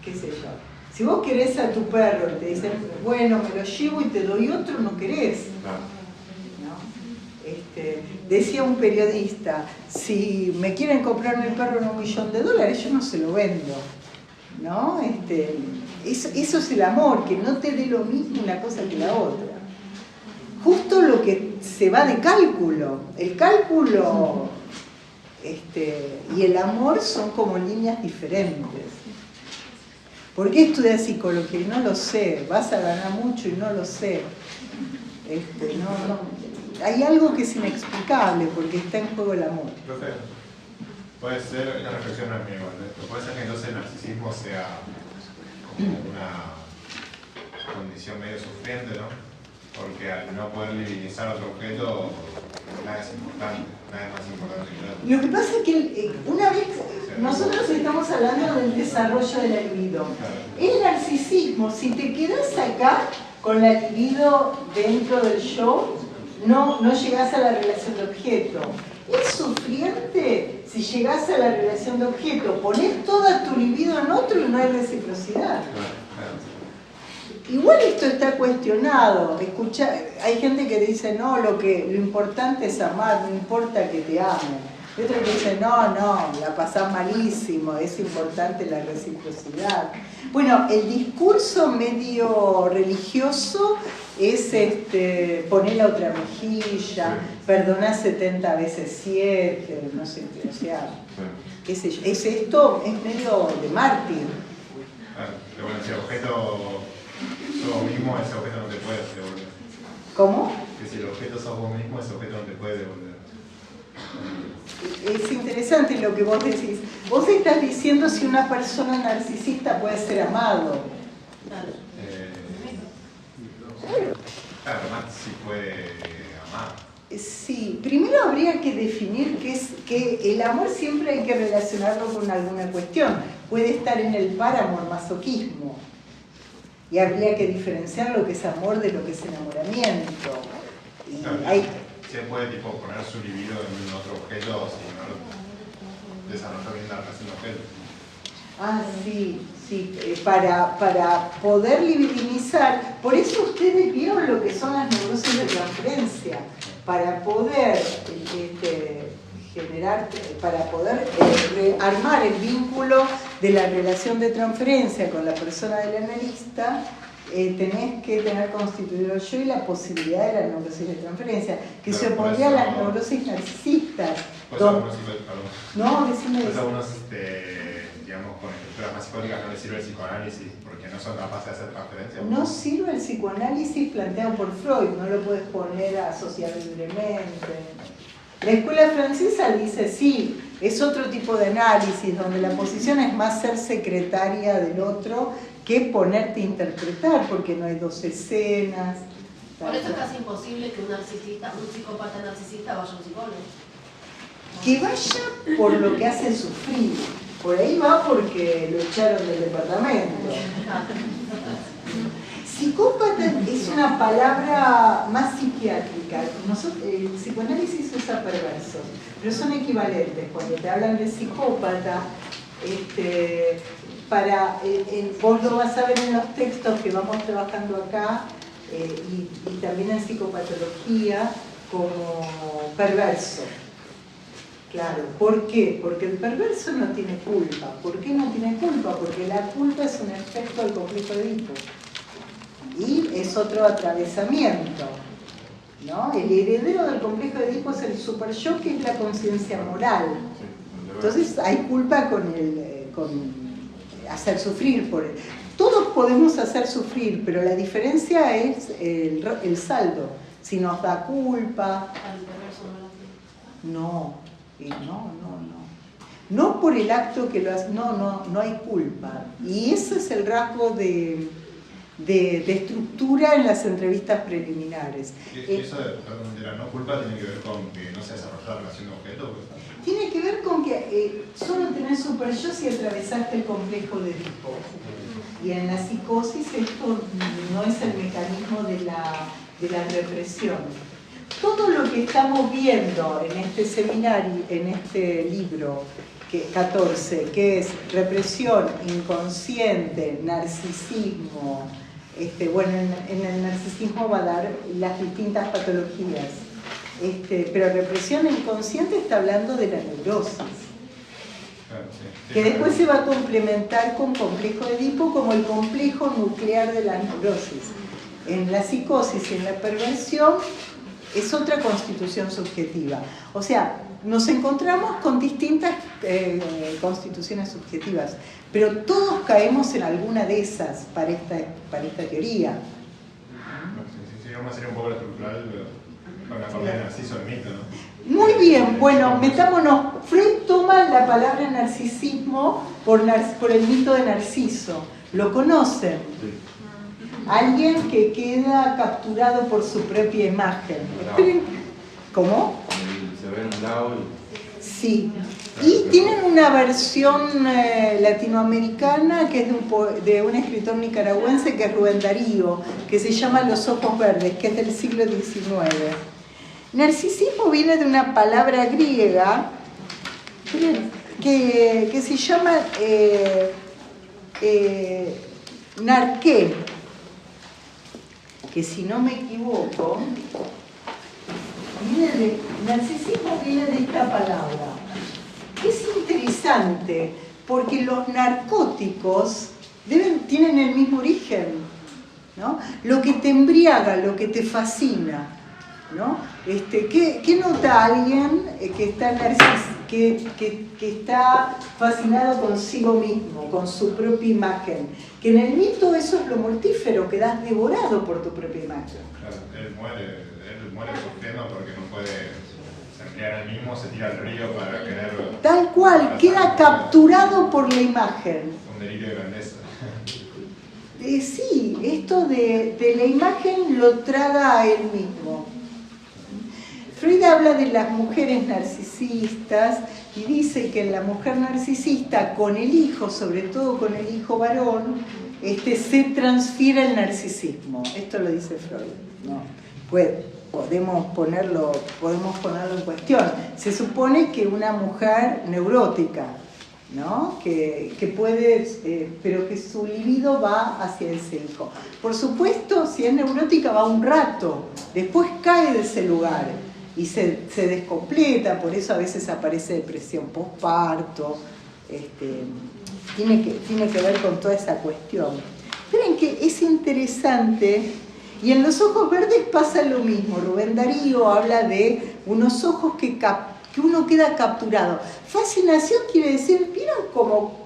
¿Qué sé yo? Si vos querés a tu perro y te dicen, bueno, me lo llevo y te doy otro, no querés. Decía un periodista, si me quieren comprar mi perro en $1.000.000, yo no se lo vendo, ¿no? Eso es el amor, que no te dé lo mismo una cosa que la otra. Justo lo que se va de cálculo, el cálculo y el amor son como líneas diferentes. ¿Por qué estudias psicología? No lo sé, vas a ganar mucho y no lo sé. Hay algo que es inexplicable porque está en juego el amor.
Profe, puede ser, una reflexión a mí igual, puede ser que entonces el narcisismo sea como una condición medio sufriente, ¿no? Porque al no poder divinizar otro objeto, nada es importante, nada es más importante que el otro.
Lo que pasa es que una vez, nosotros estamos hablando del desarrollo de la libido. El narcisismo, si te quedas acá con la libido dentro del yo, no llegás a la relación de objeto. Es sufriente si llegás a la relación de objeto, ponés toda tu libido en otro y no hay reciprocidad. Igual esto está cuestionado. Escucha, hay gente que dice, no, lo importante es amar, no importa que te amen. Y otro que dice, no, la pasás malísimo, es importante la reciprocidad. Bueno, el discurso medio religioso es poner la otra mejilla, perdonar 70 veces 7, no sé qué, o sea, qué sé yo. Es medio de mártir.
Pero bueno, si el objeto sos vos mismo, ese objeto no te puede devolver.
¿Cómo?
Que si el objeto sos vos mismo, ese objeto no te puede devolver.
Es interesante lo que vos decís. Vos estás diciendo si una persona narcisista puede ser amado.
Claro, además sí puede amar.
Sí, primero habría que definir que el amor siempre hay que relacionarlo con alguna cuestión. Puede estar en el par-amor masoquismo. Y habría que diferenciar lo que es amor de lo que es enamoramiento. Y
claro, se puede poner su libido en otro objeto si no desarrollar bien la relación de objeto.
Ah, sí, para poder libidinizar, por eso ustedes vieron lo que son las neurosis de transferencia, para poder generar, para poder armar el vínculo de la relación de transferencia con la persona del analista, tenés que tener constituido el yo y la posibilidad de la neurosis de transferencia, que se opondría a las neurosis narcisistas.
Algunos, digamos, con estructuras más psicóticas no les sirve el psicoanálisis porque no son capaces de hacer transferencia.
No sirve el psicoanálisis planteado por Freud, no lo puedes poner a asociar libremente. La escuela francesa dice sí, es otro tipo de análisis donde la posición es más ser secretaria del otro que ponerte a interpretar, porque no hay dos escenas.
Por eso es casi imposible que un psicópata narcisista vaya a un psicólogo.
Que vaya por lo que hace sufrir. Por ahí va porque lo echaron del departamento. Psicópata es una palabra más psiquiátrica. El psicoanálisis usa perversos, pero son equivalentes. Cuando te hablan de psicópata, vos lo vas a ver en los textos que vamos trabajando acá y también en psicopatología como perverso. Claro, ¿por qué? Porque el perverso no tiene culpa. ¿Por qué no tiene culpa? Porque la culpa es un efecto del complejo de Edipo. Y es otro atravesamiento, ¿no? El heredero del complejo de Edipo es el super yo, que es la conciencia moral. Entonces hay culpa con hacer sufrir por él. Todos podemos hacer sufrir, pero la diferencia es el saldo. Si nos da culpa... No por el acto que lo hace, no hay culpa. Y ese es el rasgo de estructura en las entrevistas preliminares.
¿Y eso de la no culpa tiene que ver con que no se desarrolla la relación de objeto?
Tiene que ver con que solo tenés super yo si atravesaste el complejo de Edipo. Y en la psicosis esto no es el mecanismo de la represión. Todo lo que estamos viendo en este seminario, en este libro 14, que es represión, inconsciente, narcisismo, en el narcisismo va a dar las distintas patologías, pero represión inconsciente está hablando de la neurosis, que después se va a complementar con complejo de Edipo como el complejo nuclear de la neurosis. En la psicosis y en la perversión es otra constitución subjetiva. O sea, nos encontramos con distintas constituciones subjetivas, pero todos caemos en alguna de esas para esta teoría.
Si vamos a hacer un poco estructural con la parte de Narciso el mito, ¿no?
Muy bien, bueno, metámonos. Freud toma la palabra narcisismo por el mito de Narciso. ¿Lo conocen? Alguien que queda capturado por su propia imagen. ¿Cómo?
Se ve en un lado y...
Sí. Y tienen una versión latinoamericana que es de un escritor nicaragüense que es Rubén Darío, que se llama Los ojos verdes, que es del siglo XIX. Narcisismo viene de una palabra griega que se llama narqué, que si no me equivoco, narcisismo viene de esta palabra. Es interesante porque los narcóticos tienen el mismo origen, ¿no? Lo que te embriaga, lo que te fascina, ¿no? ¿Qué nota alguien que está fascinado consigo mismo, con su propia imagen? Que en el mito eso es lo mortífero, quedás devorado por tu propia imagen.
Claro, él muere sufriendo porque no puede se embriaga él mismo, se tira al río para querer...
Tal cual, queda capturado por la imagen.
Un delirio de grandeza.
Sí, esto de la imagen lo traga a él mismo. Freud habla de las mujeres narcisistas y dice que en la mujer narcisista, con el hijo, sobre todo con el hijo varón, se transfiere el narcisismo. Esto lo dice Freud, ¿no? Pues podemos ponerlo en cuestión. Se supone que una mujer neurótica, ¿no? que puede, pero que su libido va hacia ese hijo. Por supuesto, si es neurótica va un rato, después cae de ese lugar y se descompleta, por eso a veces aparece depresión postparto, tiene que ver con toda esa cuestión. Miren que es interesante, y en Los ojos verdes pasa lo mismo. Rubén Darío habla de unos ojos que uno queda capturado. Fascinación quiere decir, ¿vieron como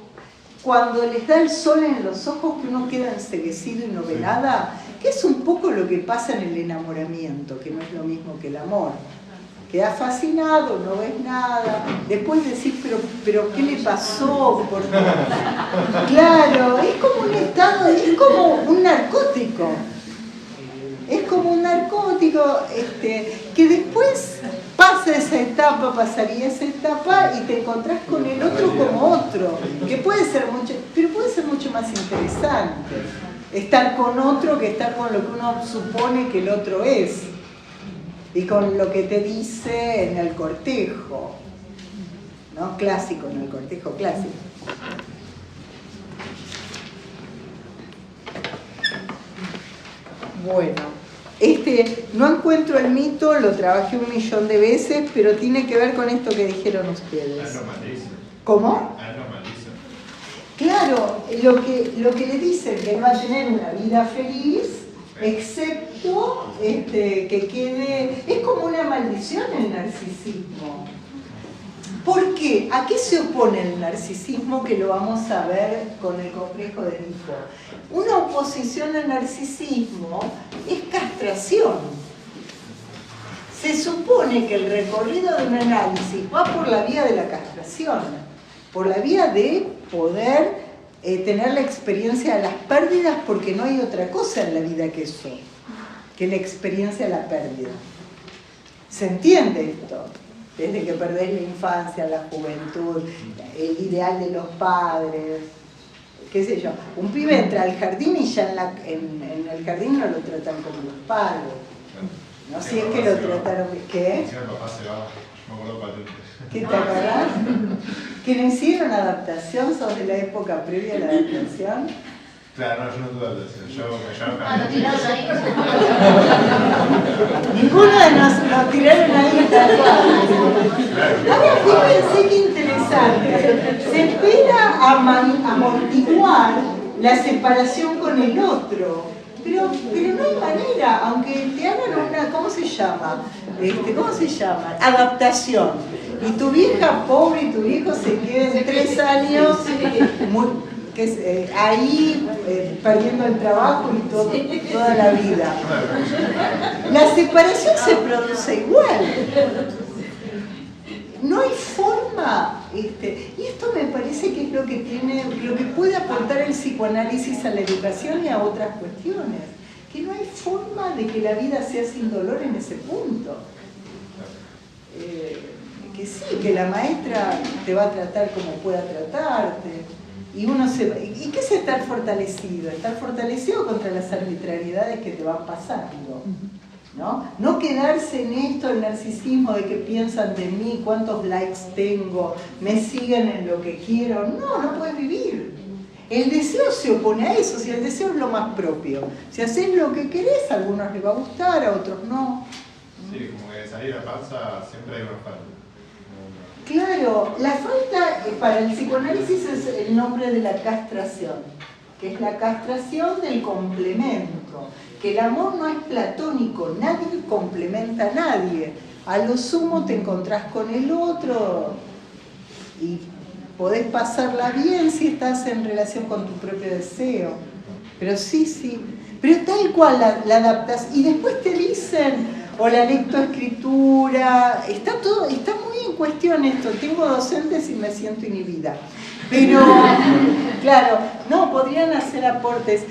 cuando les da el sol en los ojos que uno queda enceguecido y no ve nada? Que es un poco lo que pasa en el enamoramiento, que no es lo mismo que el amor. Quedás fascinado, no ves nada, después decís, pero ¿qué le pasó? Claro, es como un estado, es como un narcótico. Es como un narcótico que después pasa. pasa esa etapa, pasaría esa etapa y te encontrás con el otro como otro, que puede ser mucho, pero puede ser mucho más interesante estar con otro que estar con lo que uno supone que el otro es y con lo que te dice en el cortejo, ¿no? Clásico, en el cortejo clásico. Bueno, no encuentro el mito, lo trabajé 1.000.000 de veces, pero tiene que ver con esto que dijeron ustedes. ¿Cómo? Claro, lo que le dicen que no va a tener una vida feliz, excepto que quede... Es como una maldición el narcisismo. ¿Por qué? ¿A qué se opone el narcisismo? Que lo vamos a ver con el complejo de Edipo. Una oposición al narcisismo es castración. Se supone que el recorrido de un análisis va por la vía de la castración, por la vía de poder tener la experiencia de las pérdidas, porque no hay otra cosa en la vida que eso, que la experiencia de la pérdida. ¿Se entiende esto? Desde que perdés la infancia, la juventud, el ideal de los padres, qué sé yo. Un pibe entra al jardín y ya en el jardín no lo tratan como los padres. No, si es que lo trataron... ¿Qué? ¿Qué te acordás? ¿Que no hicieron adaptación? ¿Sos de la época previa a la adaptación?
Claro, no, yo no tuve adaptación. Yo
lo tiraron ahí.
Ninguno de nosotros lo tiraron ahí. Ahora fíjense qué interesante. Se espera amortiguar la separación con el otro. Pero no hay manera, aunque te hagan una, ¿cómo se llama? ¿Cómo se llama? Adaptación. Y tu vieja pobre y tu viejo se queden 3 años ahí perdiendo el trabajo y toda la vida. La separación se produce igual. No hay forma, y esto me parece que es lo que puede aportar el psicoanálisis a la educación y a otras cuestiones, que no hay forma de que la vida sea sin dolor en ese punto. Que sí, que la maestra te va a tratar como pueda tratarte, y ¿y qué es estar fortalecido? Estar fortalecido contra las arbitrariedades que te van pasando. No quedarse en esto, el narcisismo de que piensan de mí, cuántos likes tengo, me siguen en lo que quiero. No puedes vivir. El deseo se opone a eso, si el deseo es lo más propio. Si haces lo que querés, a algunos les va a gustar, a otros no.
Sí, como que de salir a panza siempre hay una falta.
Claro, la falta para el psicoanálisis es el nombre de la castración, que es la castración del complemento. Que el amor no es platónico, nadie complementa a nadie. A lo sumo te encontrás con el otro y podés pasarla bien si estás en relación con tu propio deseo. Pero sí. Pero tal cual la adaptas. Y después te dicen, o la lectoescritura, está muy en cuestión esto. Tengo docentes y me siento inhibida. Pero, claro, no, podrían hacer aportes.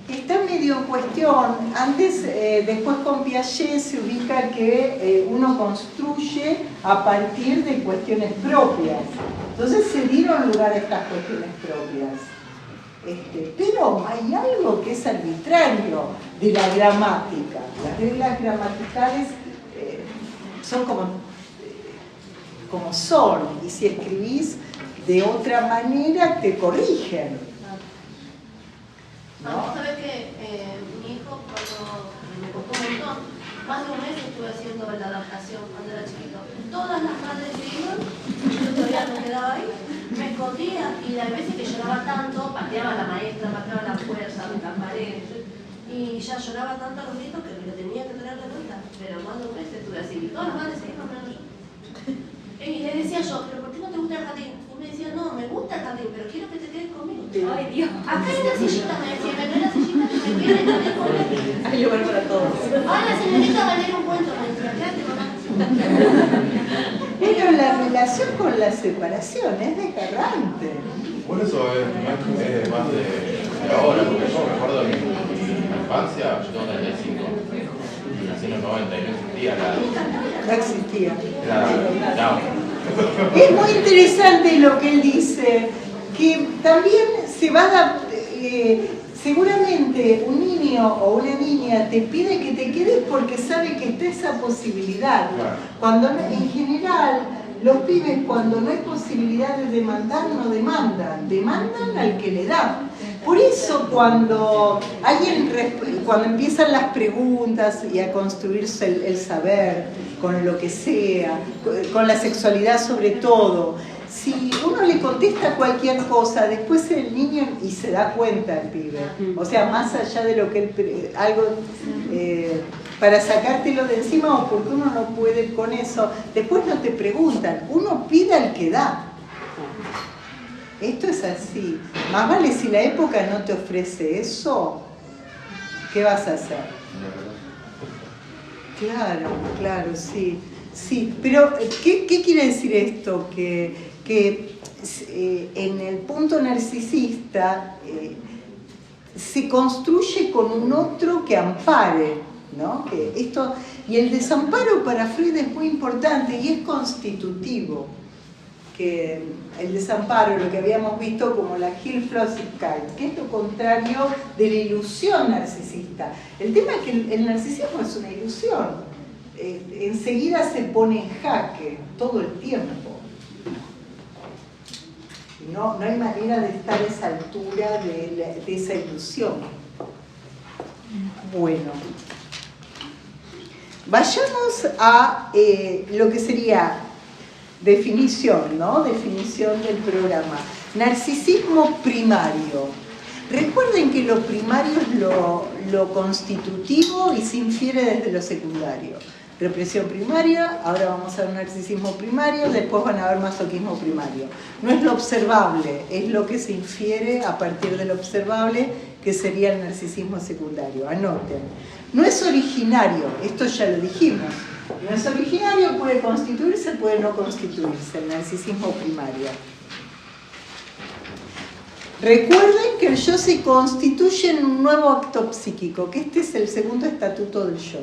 Está medio en cuestión. Antes, después con Piaget se ubica que uno construye a partir de cuestiones propias. Entonces se dieron lugar a estas cuestiones propias. Pero hay algo que es arbitrario de la gramática. Las reglas gramaticales son como son, y si escribís de otra manera te corrigen.
Vamos a ver que mi hijo, cuando me costó un montón, más de un mes estuve haciendo la adaptación cuando era chiquito. Todas las madres se iban, yo todavía no quedaba ahí, me escondía y las veces que lloraba tanto, pateaba a la maestra, pateaba la fuerza, las paredes, y ya lloraba tanto a los gritos que me lo tenía que traer de vuelta. Pero más de un mes estuve así, y todas las madres se iban, menos yo. Y le decía yo, ¿pero por qué no te gusta el jardín? Y me decía, no, me gusta el jardín, pero quiero que te quedes conmigo. Ay, Dios. Acá hay una sillita, me decía, me trae la sillita que me quede también conmigo.
Hay lugar para todos.
Ahora, señorita, va a leer un cuento, me decía, quédate, mamá.
Pero la relación con la separación es desgarrante.
Por eso es más de ahora, porque yo me acuerdo de mi infancia, yo tengo 35, y nací en el 90 y no existía la
No existía.
Chao.
Es muy interesante lo que él dice, que también se va a seguramente un niño o una niña te pide que te quedes porque sabe que está esa posibilidad. Cuando en general los pibes, cuando no hay posibilidad de demandar, no demandan, demandan al que le da. Por eso cuando empiezan las preguntas y a construirse el saber con lo que sea, con la sexualidad sobre todo, si uno le contesta cualquier cosa, después el niño y se da cuenta el pibe, o sea, más allá de lo que él, algo para sacártelo de encima o porque uno no puede con eso, después no te preguntan, uno pide al que da. Esto es así. Más vale si la época no te ofrece eso, ¿qué vas a hacer? Claro, claro, sí. Sí, pero ¿qué quiere decir esto? Que en el punto narcisista se construye con un otro que ampare, ¿no? Y el desamparo para Freud es muy importante y es constitutivo. Que el desamparo, lo que habíamos visto como la Hilflosigkeit, que es lo contrario de la ilusión narcisista. El tema es que el narcisismo es una ilusión. Enseguida se pone en jaque todo el tiempo. No hay manera de estar a esa altura de esa ilusión. Bueno, vayamos a lo que sería definición, ¿no? Definición del programa. Narcisismo primario. Recuerden que lo primario es lo constitutivo y se infiere desde lo secundario. Represión primaria, ahora vamos a ver narcisismo primario, después van a ver masoquismo primario. No es lo observable, es lo que se infiere a partir de lo observable, que sería el narcisismo secundario. Anoten. No es originario, esto ya lo dijimos. No es originario, puede constituirse, puede no constituirse, el narcisismo primario. Recuerden que el yo se constituye en un nuevo acto psíquico, que este es el segundo estatuto del yo,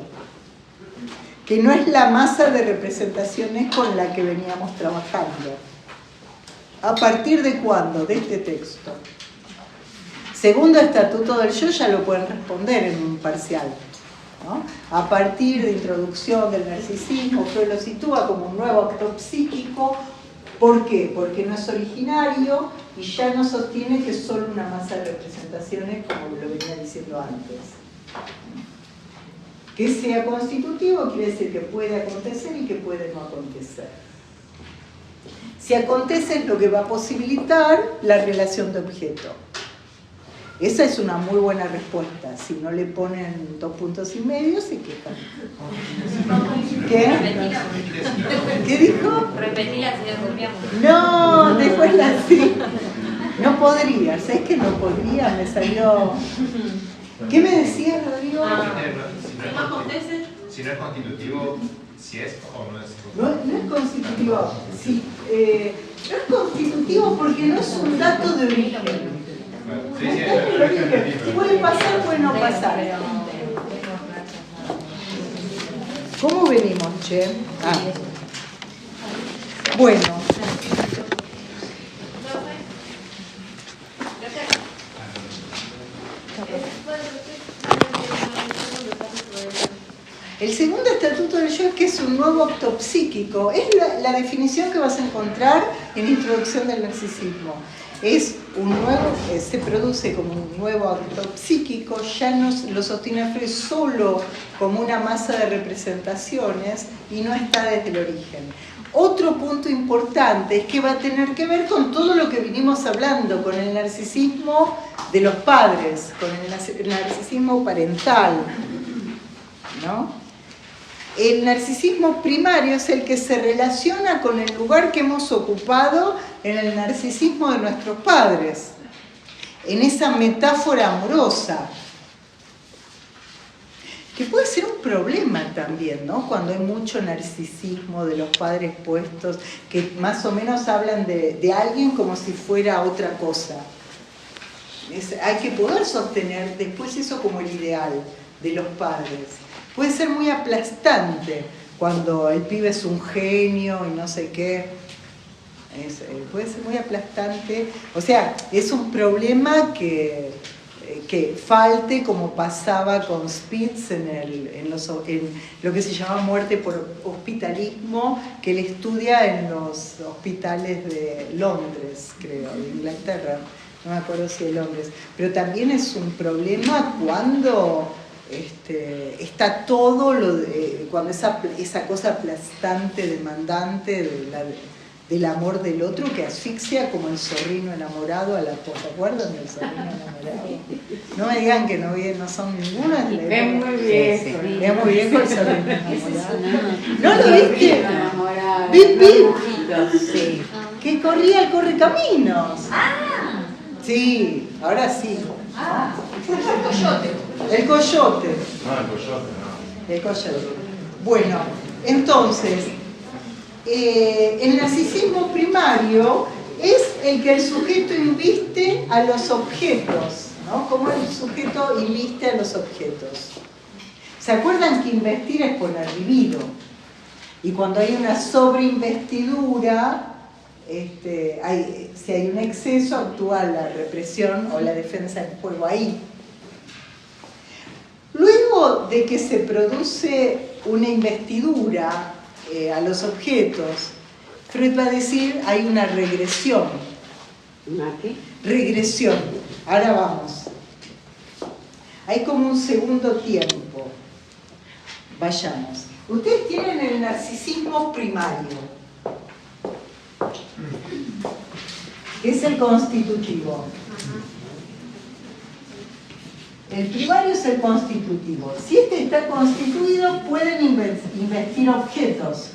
que no es la masa de representaciones con la que veníamos trabajando. ¿A partir de cuándo? De este texto. Segundo estatuto del yo ya lo pueden responder en un parcial, ¿no? A partir de introducción del narcisismo, Freud lo sitúa como un nuevo acto psíquico. ¿Por qué? Porque no es originario y ya no sostiene que es solo una masa de representaciones, como lo venía diciendo antes. Que sea constitutivo quiere decir que puede acontecer y que puede no acontecer. Si acontece es lo que va a posibilitar la relación de objeto. Esa es una muy buena respuesta. Si no le ponen 2 puntos y medio, se quejan. ¿Qué? ¿Qué dijo?
Repetila si no copiamos.
No, después la sí. No podría, ¿sabes que no podría? Me salió... ¿Qué me decías, Rodrigo?
Si no es constitutivo, si es o no es.
No es constitutivo. Sí, no es constitutivo porque no es un dato de origen.
Sí, no es constitutivo.
Puede pasar, puede no pasar. ¿Cómo venimos, che? Bueno. El segundo estatuto del yo es que es un nuevo acto psíquico. Es la definición que vas a encontrar en Introducción del Narcisismo. Es un nuevo, se produce como un nuevo acto psíquico, ya no lo sostiene Freud solo como una masa de representaciones y no está desde el origen. Otro punto importante es que va a tener que ver con todo lo que vinimos hablando, con el narcisismo de los padres, con el narcisismo parental, ¿no? El narcisismo primario es el que se relaciona con el lugar que hemos ocupado en el narcisismo de nuestros padres, en esa metáfora amorosa, que puede ser un problema también, ¿no? Cuando hay mucho narcisismo de los padres puestos, que más o menos hablan de alguien como si fuera otra cosa. Hay que poder sostener después eso como el ideal de los padres. Puede ser muy aplastante, cuando el pibe es un genio y no sé qué. Puede ser muy aplastante. O sea, es un problema que falte, como pasaba con Spitz en lo que se llama muerte por hospitalismo, que él estudia en los hospitales de Londres, creo, de Inglaterra, no me acuerdo si de Londres, pero también es un problema cuando está todo, cuando esa cosa aplastante, demandante del amor del otro, que asfixia como el zorrino enamorado a la esposa. ¿Se acuerdan del zorrino enamorado? No me digan que no son ninguno.
Ven muy bien.
Ven muy bien con el zorrino enamorado. ¿No lo viste?
Bip, bip. Sí.
Que corría el correcaminos. Sí, ahora sí.
El coyote.
El coyote.
No, el coyote, no.
El coyote. Bueno, entonces, el narcisismo primario es el que el sujeto inviste a los objetos, ¿no? Cómo el sujeto inviste a los objetos. ¿Se acuerdan que investir es poner libido? Y cuando hay una sobreinvestidura, si hay un exceso, actúa la represión o la defensa en juego ahí. Luego de que se produce una investidura a los objetos, Freud va a decir hay una regresión.
¿Una qué?
Regresión. Ahora vamos. Hay como un segundo tiempo. Vayamos. Ustedes tienen el narcisismo primario, que es el constitutivo. El primario es el constitutivo. Si este está constituido, pueden investir objetos.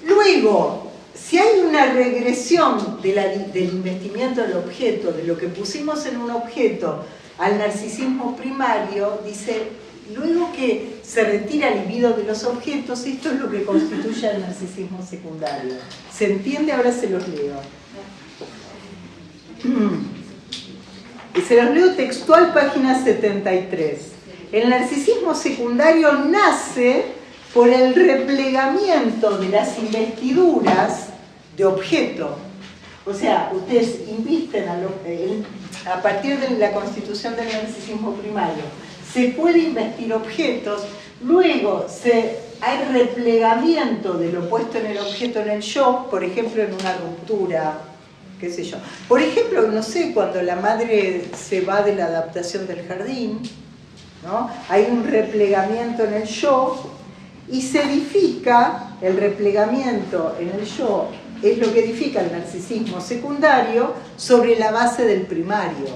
Luego, si hay una regresión del investimiento del objeto, de lo que pusimos en un objeto al narcisismo primario, dice, luego que se retira el libido de los objetos, esto es lo que constituye el narcisismo secundario. ¿Se entiende? Ahora se los leo. Se los leo textual, página 73. El narcisismo secundario nace por el replegamiento de las investiduras de objeto. O sea, ustedes invisten a partir de la constitución del narcisismo primario. Se puede investir objetos, luego hay replegamiento de lo puesto en el objeto en el yo, por ejemplo, en una ruptura, qué sé yo. Por ejemplo, no sé, cuando la madre se va de la adaptación del jardín, ¿no? Hay un replegamiento en el yo y se edifica, el replegamiento en el yo es lo que edifica el narcisismo secundario sobre la base del primario.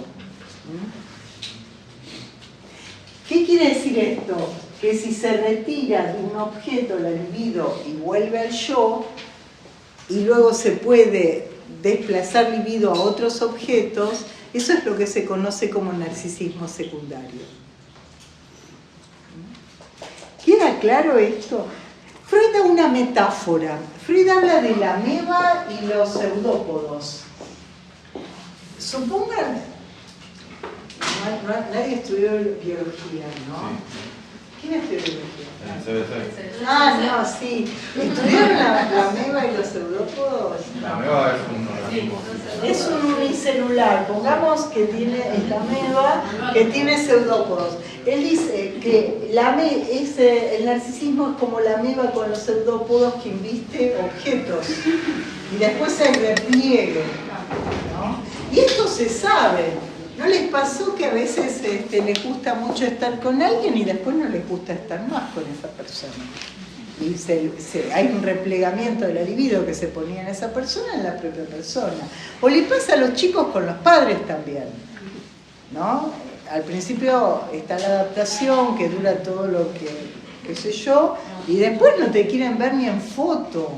¿Qué quiere decir esto? Que si se retira de un objeto la libido y vuelve al yo, y luego se puede desplazar libido a otros objetos, eso es lo que se conoce como narcisismo secundario. ¿Queda claro esto? Freud da una metáfora. Freud habla de la ameba y los pseudópodos. Supongan, nadie estudió biología, ¿no? ¿Quién estudió biología?
CBC.
Ah, no, sí. ¿Estudiaron la ameba y los pseudópodos?
La ameba es un organismo.
Es un unicelular, pongamos que tiene esta ameba que tiene pseudópodos. Él dice que el narcisismo es como la ameba con los pseudópodos que inviste objetos y después hay repliegue, ¿no? Y esto se sabe. ¿No les pasó que a veces les gusta mucho estar con alguien y después no les gusta estar más con esa persona? Y hay un replegamiento de la libido que se ponía en esa persona, en la propia persona. O le pasa a los chicos con los padres también, ¿no? Al principio está la adaptación que dura todo lo que, qué sé yo, y después no te quieren ver ni en foto.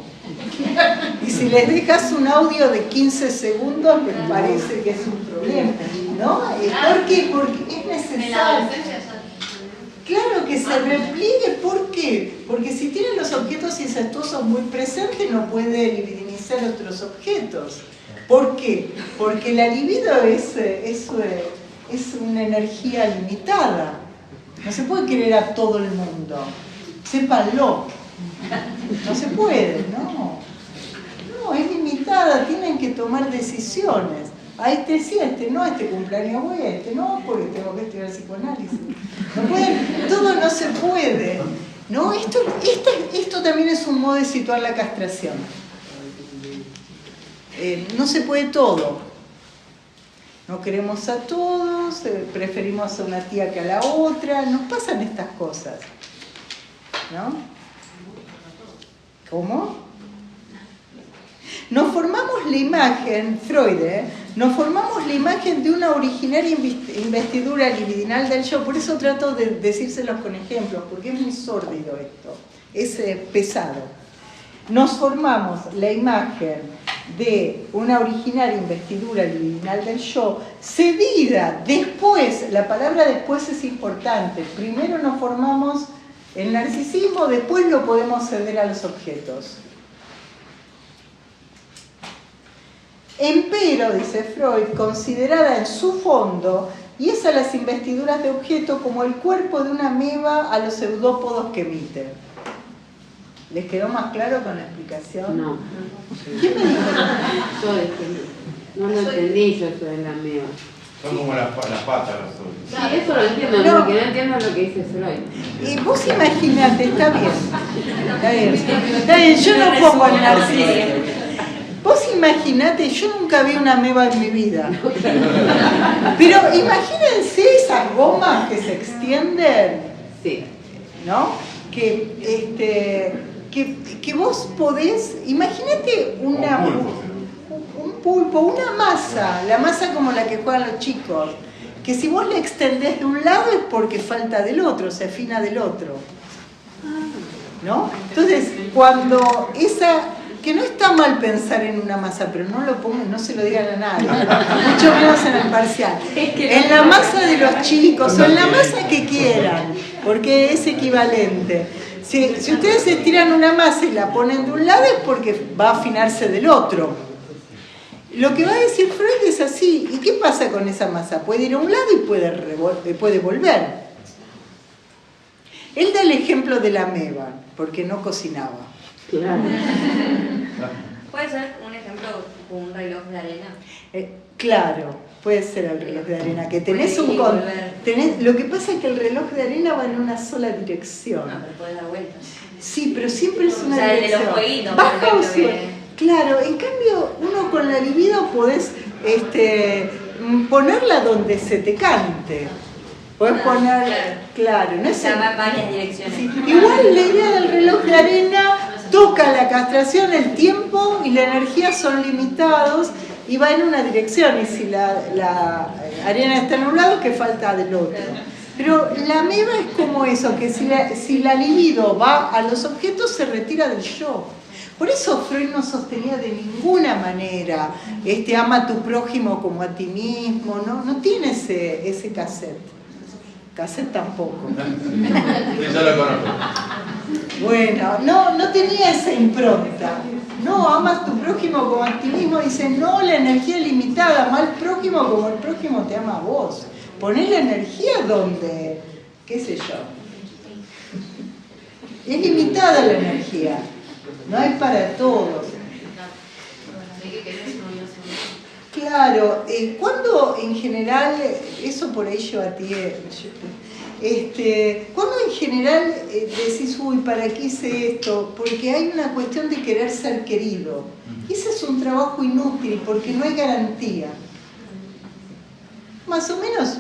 Y si les dejas un audio de 15 segundos, les parece que es un problema, ¿no? ¿Por qué? Porque es necesario. Claro, que se repliegue, ¿por qué? Porque si tiene los objetos incestuosos muy presentes, no puede libidinizar otros objetos. ¿Por qué? Porque la libido es una energía limitada. No se puede querer a todo el mundo. Sépanlo. No se puede, no. No, es limitada, tienen que tomar decisiones. A este sí, a este no, a este cumpleaños voy, a este no, porque tengo que estudiar psicoanálisis. No pueden, todo no se puede. No, esto también es un modo de situar la castración. No se puede todo. No queremos a todos, preferimos a una tía que a la otra, nos pasan estas cosas. ¿No? ¿Cómo? Nos formamos la imagen, Freud, nos formamos la imagen de una originaria investidura libidinal del yo, por eso trato de decírselos con ejemplos, porque es muy sórdido esto, es pesado. Nos formamos la imagen de una originaria investidura libidinal del yo, cedida después, la palabra después es importante, primero nos formamos el narcisismo, después lo podemos ceder a los objetos. Empero, dice Freud, considerada en su fondo, y es a las investiduras de objeto como el cuerpo de una ameba a los pseudópodos que emite. ¿Les quedó más claro con la explicación?
No.
¿Quién me dijo?
No lo entendí yo eso de la ameba.
Son como las patas los
Sí, eso lo entiendo,
No.
lo que no entiendo es lo que dice Freud.
Y vos imaginate, está bien, yo no pongo el narcisismo. Vos imaginate, yo nunca vi una ameba en mi vida. Pero imagínense esas gomas que se extienden.
Sí.
¿No? Que vos podés, imagínate un pulpo, una masa, la masa como la que juegan los chicos, que si vos la extendés de un lado es porque falta del otro, se afina del otro. ¿No? Entonces, cuando que no está mal pensar en una masa, pero no lo pongan, no se lo digan a nadie, mucho menos en el parcial. En la masa de los chicos, o en la masa que quieran, porque es equivalente. Si ustedes estiran una masa y la ponen de un lado es porque va a afinarse del otro. Lo que va a decir Freud es así. ¿Y qué pasa con esa masa? Puede ir a un lado y puede volver. Él da el ejemplo de la ameba, porque no cocinaba.
Claro.
¿Puede ser un ejemplo como un reloj de arena?
Claro, puede ser el reloj de arena. Que tenés
Puede ir y
un
volver.
lo que pasa es que el reloj de arena va en una sola dirección.
No, pero puede dar vueltas.
Sí, pero siempre es una
O sea, el de
dirección.
los jueguitos, por
Baja o
ejemplo,
sube.
que-
Claro, en cambio, uno con la libido podés ponerla donde se te cante. Podés poner, claro, no
O
es
sea, va en varias direcciones.
sí. Igual la idea del reloj de arena toca la castración, el tiempo y la energía son limitados y va en una dirección, y si la arena está en un lado, que falta del otro. Pero la ameba es como eso, que si la libido va a los objetos, se retira del yo. Por eso Freud no sostenía de ninguna manera ama a tu prójimo como a ti mismo, no tiene ese cassette. Cassette tampoco.
Sí, yo lo conozco.
Bueno, no tenía esa impronta. No, amas a tu prójimo como a ti mismo. Dice, no, la energía es limitada. Ama al prójimo como el prójimo te ama a vos. Poné la energía donde, qué sé yo. Es limitada la energía. No hay para todos. Claro, cuando en general, eso por ahí yo a ti, cuando en general decís, uy, ¿para qué hice esto? Porque hay una cuestión de querer ser querido. Y ese es un trabajo inútil porque no hay garantía. Más o menos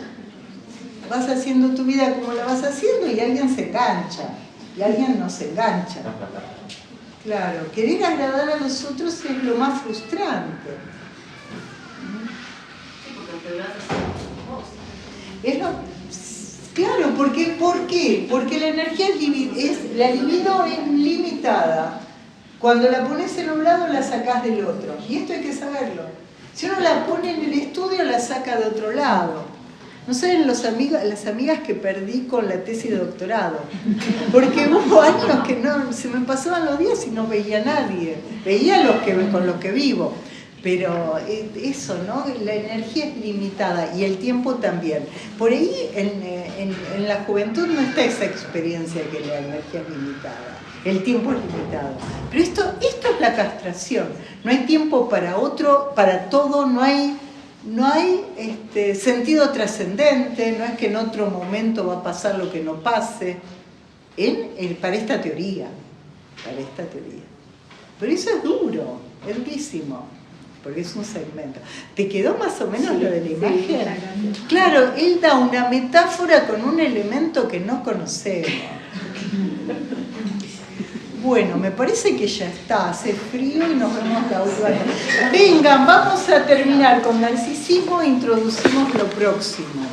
vas haciendo tu vida como la vas haciendo y alguien se engancha y alguien no se engancha. Claro, querer agradar a los otros es lo más frustrante. Claro, porque ¿por qué? Porque la energía la libido es limitada. Cuando la pones en un lado, la sacás del otro. Y esto hay que saberlo. Si uno la pone en el estudio, la saca de otro lado. No saben las amigas que perdí con la tesis de doctorado. Porque hubo años que se me pasaban los días y no veía a nadie. Veía con los que vivo. Pero eso, ¿no? La energía es limitada y el tiempo también. Por ahí en la juventud no está esa experiencia de que la energía es limitada, el tiempo es limitado. Pero esto es la castración. No hay tiempo para otro, para todo, no hay sentido trascendente, no es que en otro momento va a pasar lo que no pase, para esta teoría. Pero eso es duro, es durísimo, porque es un segmento. ¿Te quedó más o menos lo de la imagen? Claro, él da una metáfora con un elemento que no conocemos. Bueno, me parece que ya está, hace frío y nos vemos la última vez. Vengan, vamos a terminar con narcisismo e introducimos lo próximo.